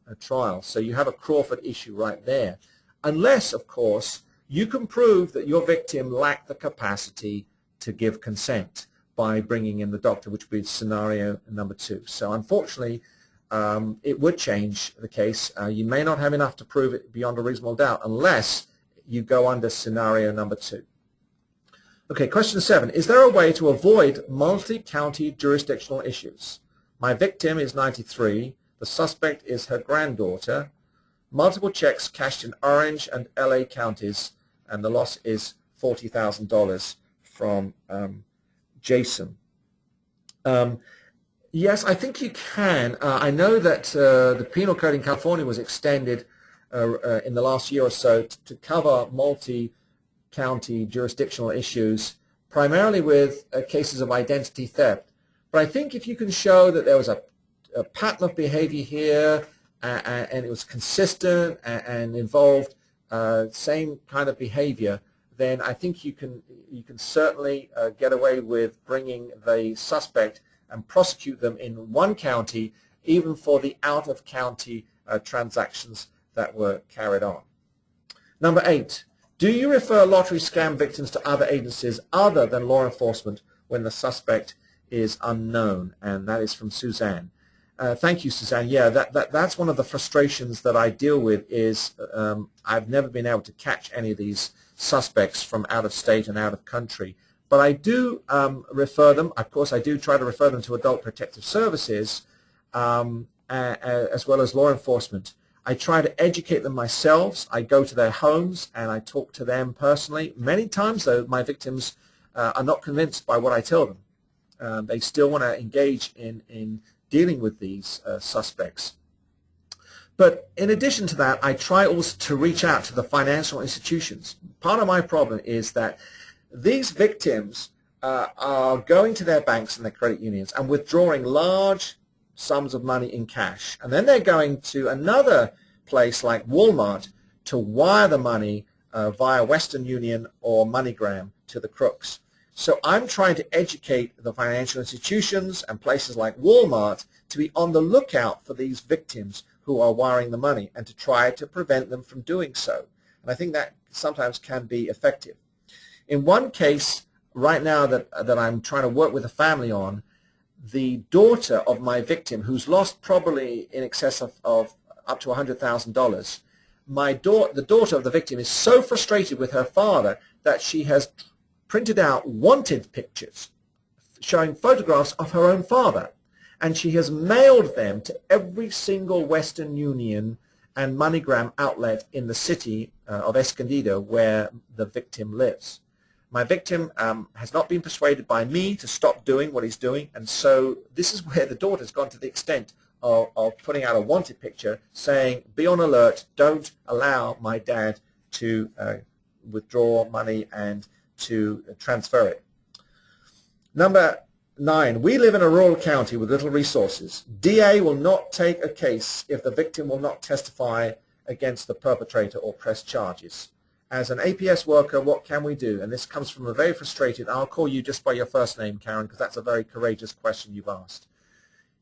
a trial. So you have a Crawford issue right there. Unless, of course, you can prove that your victim lacked the capacity to give consent by bringing in the doctor, which would be scenario number 2. So unfortunately, it would change the case. You may not have enough to prove it beyond a reasonable doubt unless you go under scenario number 2. Okay, question 7. Is there a way to avoid multi-county jurisdictional issues? My victim is 93. The suspect is her granddaughter. Multiple checks cashed in Orange and LA counties, and the loss is $40,000 from Jason. Yes, I think you can. I know that the penal code in California was extended in the last year or so to cover multi-county jurisdictional issues, primarily with cases of identity theft. But I think if you can show that there was a pattern of behavior here and it was consistent and involved same kind of behavior, then I think you can certainly get away with bringing the suspect and prosecute them in one county, even for the out-of-county transactions that were carried on. Number 8, do you refer lottery scam victims to other agencies other than law enforcement when the suspect is unknown? And that is from Suzanne. Thank you, Suzanne. Yeah, that's one of the frustrations that I deal with is I've never been able to catch any of these suspects from out of state and out of country. But I do refer them, of course I do try to refer them to Adult Protective Services as well as law enforcement. I try to educate them myself. I go to their homes and I talk to them personally. Many times, though, my victims are not convinced by what I tell them. They still want to engage in dealing with these suspects. But in addition to that, I try also to reach out to the financial institutions. Part of my problem is that these victims are going to their banks and their credit unions and withdrawing large sums of money in cash. And then they're going to another place like Walmart to wire the money via Western Union or MoneyGram to the crooks. So I'm trying to educate the financial institutions and places like Walmart to be on the lookout for these victims who are wiring the money and to try to prevent them from doing so. And I think that sometimes can be effective. In one case right now that I'm trying to work with a family on, the daughter of my victim, who's lost probably in excess of up to $100,000, the daughter of the victim is so frustrated with her father that she has printed out wanted pictures showing photographs of her own father, and she has mailed them to every single Western Union and MoneyGram outlet in the city of Escondido where the victim lives. My victim has not been persuaded by me to stop doing what he's doing, and so this is where the daughter's gone to the extent of putting out a wanted picture saying, be on alert, don't allow my dad to withdraw money and to transfer it. Number 9, we live in a rural county with little resources. DA will not take a case if the victim will not testify against the perpetrator or press charges. As an APS worker, what can we do? And this comes from a very frustrated, I'll call you just by your first name, Karen, because that's a very courageous question you've asked.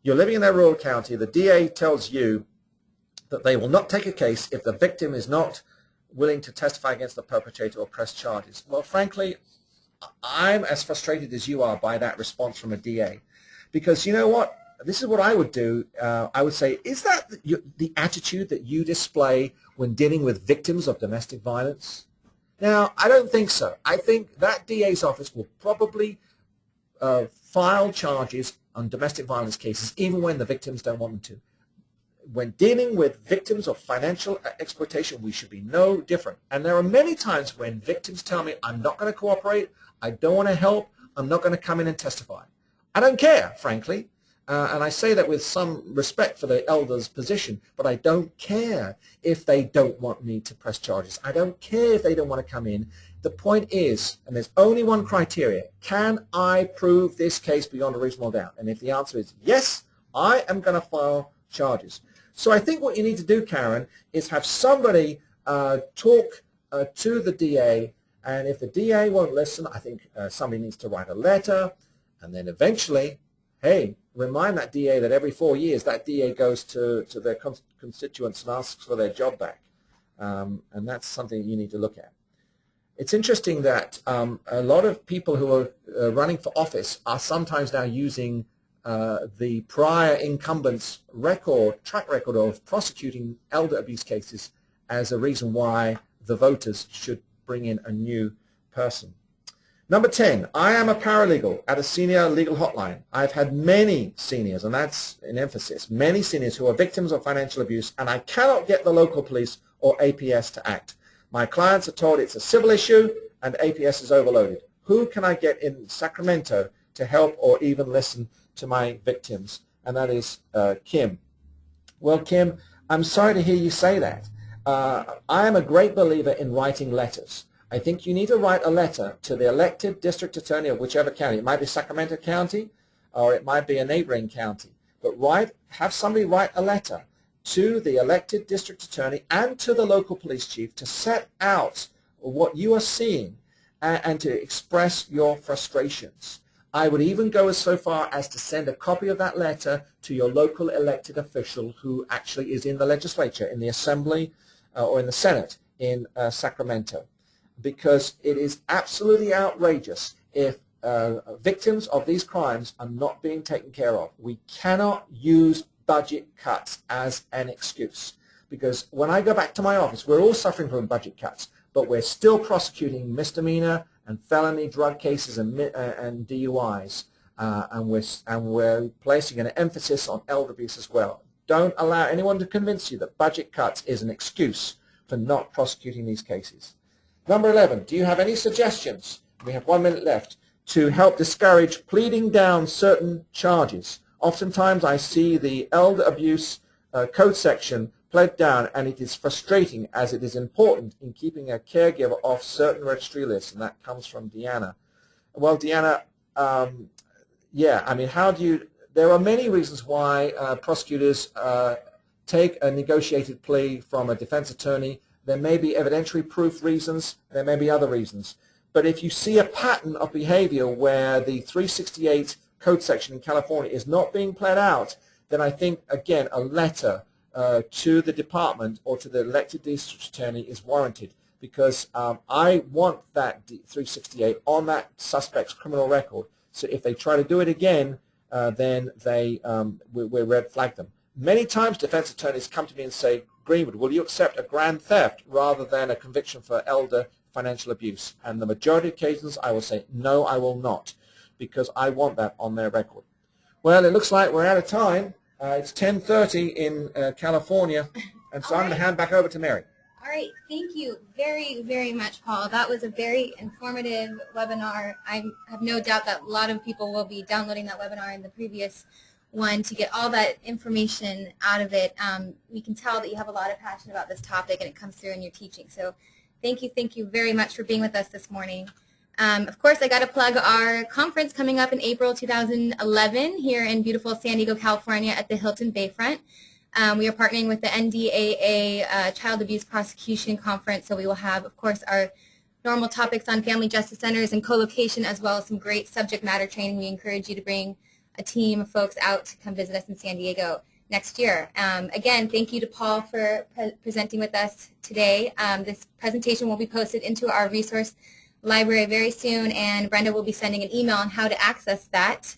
You're living in a rural county. The DA tells you that they will not take a case if the victim is not willing to testify against the perpetrator or press charges. Well, frankly, I'm as frustrated as you are by that response from a DA. Because you know what? This is what I would do. I would say, is that the attitude that you display when dealing with victims of domestic violence? Now, I don't think so. I think that DA's office will probably file charges on domestic violence cases even when the victims don't want them to. When dealing with victims of financial exploitation, we should be no different. And there are many times when victims tell me, I'm not going to cooperate, I don't want to help, I'm not going to come in and testify. I don't care, frankly. And I say that with some respect for the elder's position, but I don't care if they don't want me to press charges. I don't care if they don't want to come in. The point is, and there's only one criteria, can I prove this case beyond a reasonable doubt? And if the answer is yes, I am going to file charges. So I think what you need to do, Karen, is have somebody talk to the DA, and if the DA won't listen, I think somebody needs to write a letter, and then eventually, hey, remind that DA that every 4 years that DA goes to their constituents and asks for their job back. And that's something you need to look at. It's interesting that a lot of people who are running for office are sometimes now using the prior incumbent's track record of prosecuting elder abuse cases as a reason why the voters should bring in a new person. Number 10, I am a paralegal at a senior legal hotline. I've had many seniors, and that's an emphasis, many seniors who are victims of financial abuse, and I cannot get the local police or APS to act. My clients are told it's a civil issue and APS is overloaded. Who can I get in Sacramento to help or even listen to my victims? And that is Kim. Well, Kim, I'm sorry to hear you say that. I am a great believer in writing letters. I think you need to write a letter to the elected district attorney of whichever county. It might be Sacramento County or it might be a neighboring county. But have somebody write a letter to the elected district attorney and to the local police chief to set out what you are seeing and to express your frustrations. I would even go so far as to send a copy of that letter to your local elected official who actually is in the legislature, in the assembly or in the Senate in Sacramento. Because it is absolutely outrageous if victims of these crimes are not being taken care of. We cannot use budget cuts as an excuse. Because when I go back to my office, we're all suffering from budget cuts, but we're still prosecuting misdemeanor and felony drug cases and DUIs, and we're placing an emphasis on elder abuse as well. Don't allow anyone to convince you that budget cuts is an excuse for not prosecuting these cases. Number 11, do you have any suggestions, we have 1 minute left, to help discourage pleading down certain charges? Oftentimes I see the elder abuse code section pled down, and it is frustrating as it is important in keeping a caregiver off certain registry lists, and that comes from Deanna. Well, Deanna, yeah, I mean, there are many reasons why prosecutors take a negotiated plea from a defense attorney. There may be evidentiary proof reasons. There may be other reasons. But if you see a pattern of behavior where the 368 code section in California is not being played out, then I think, again, a letter to the department or to the elected district attorney is warranted, because I want that 368 on that suspect's criminal record. So if they try to do it again, then we red flag them. Many times defense attorneys come to me and say, Greenwood, will you accept a grand theft rather than a conviction for elder financial abuse? And the majority of occasions I will say, no, I will not, because I want that on their record. Well, it looks like we're out of time. It's 10:30 in California, and so I'm going to hand back over to Mary. All right, thank you very, very much, Paul. That was a very informative webinar. I have no doubt that a lot of people will be downloading that webinar and the previous one to get all that information out of it. We can tell that you have a lot of passion about this topic, and it comes through in your teaching. So thank you very much for being with us this morning. Of course, I got to plug our conference coming up in April 2011 here in beautiful San Diego, California at the Hilton Bayfront. We are partnering with the NDAA Child Abuse Prosecution Conference, so we will have, of course, our normal topics on family justice centers and co-location, as well as some great subject matter training. We encourage you to bring a team of folks out to come visit us in San Diego next year. Again, thank you to Paul for presenting with us today. This presentation will be posted into our resource library very soon, and Brenda will be sending an email on how to access that.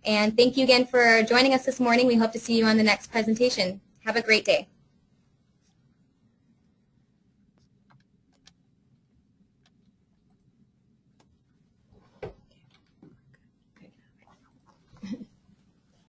And thank you again for joining us this morning. We hope to see you on the next presentation. Have a great day.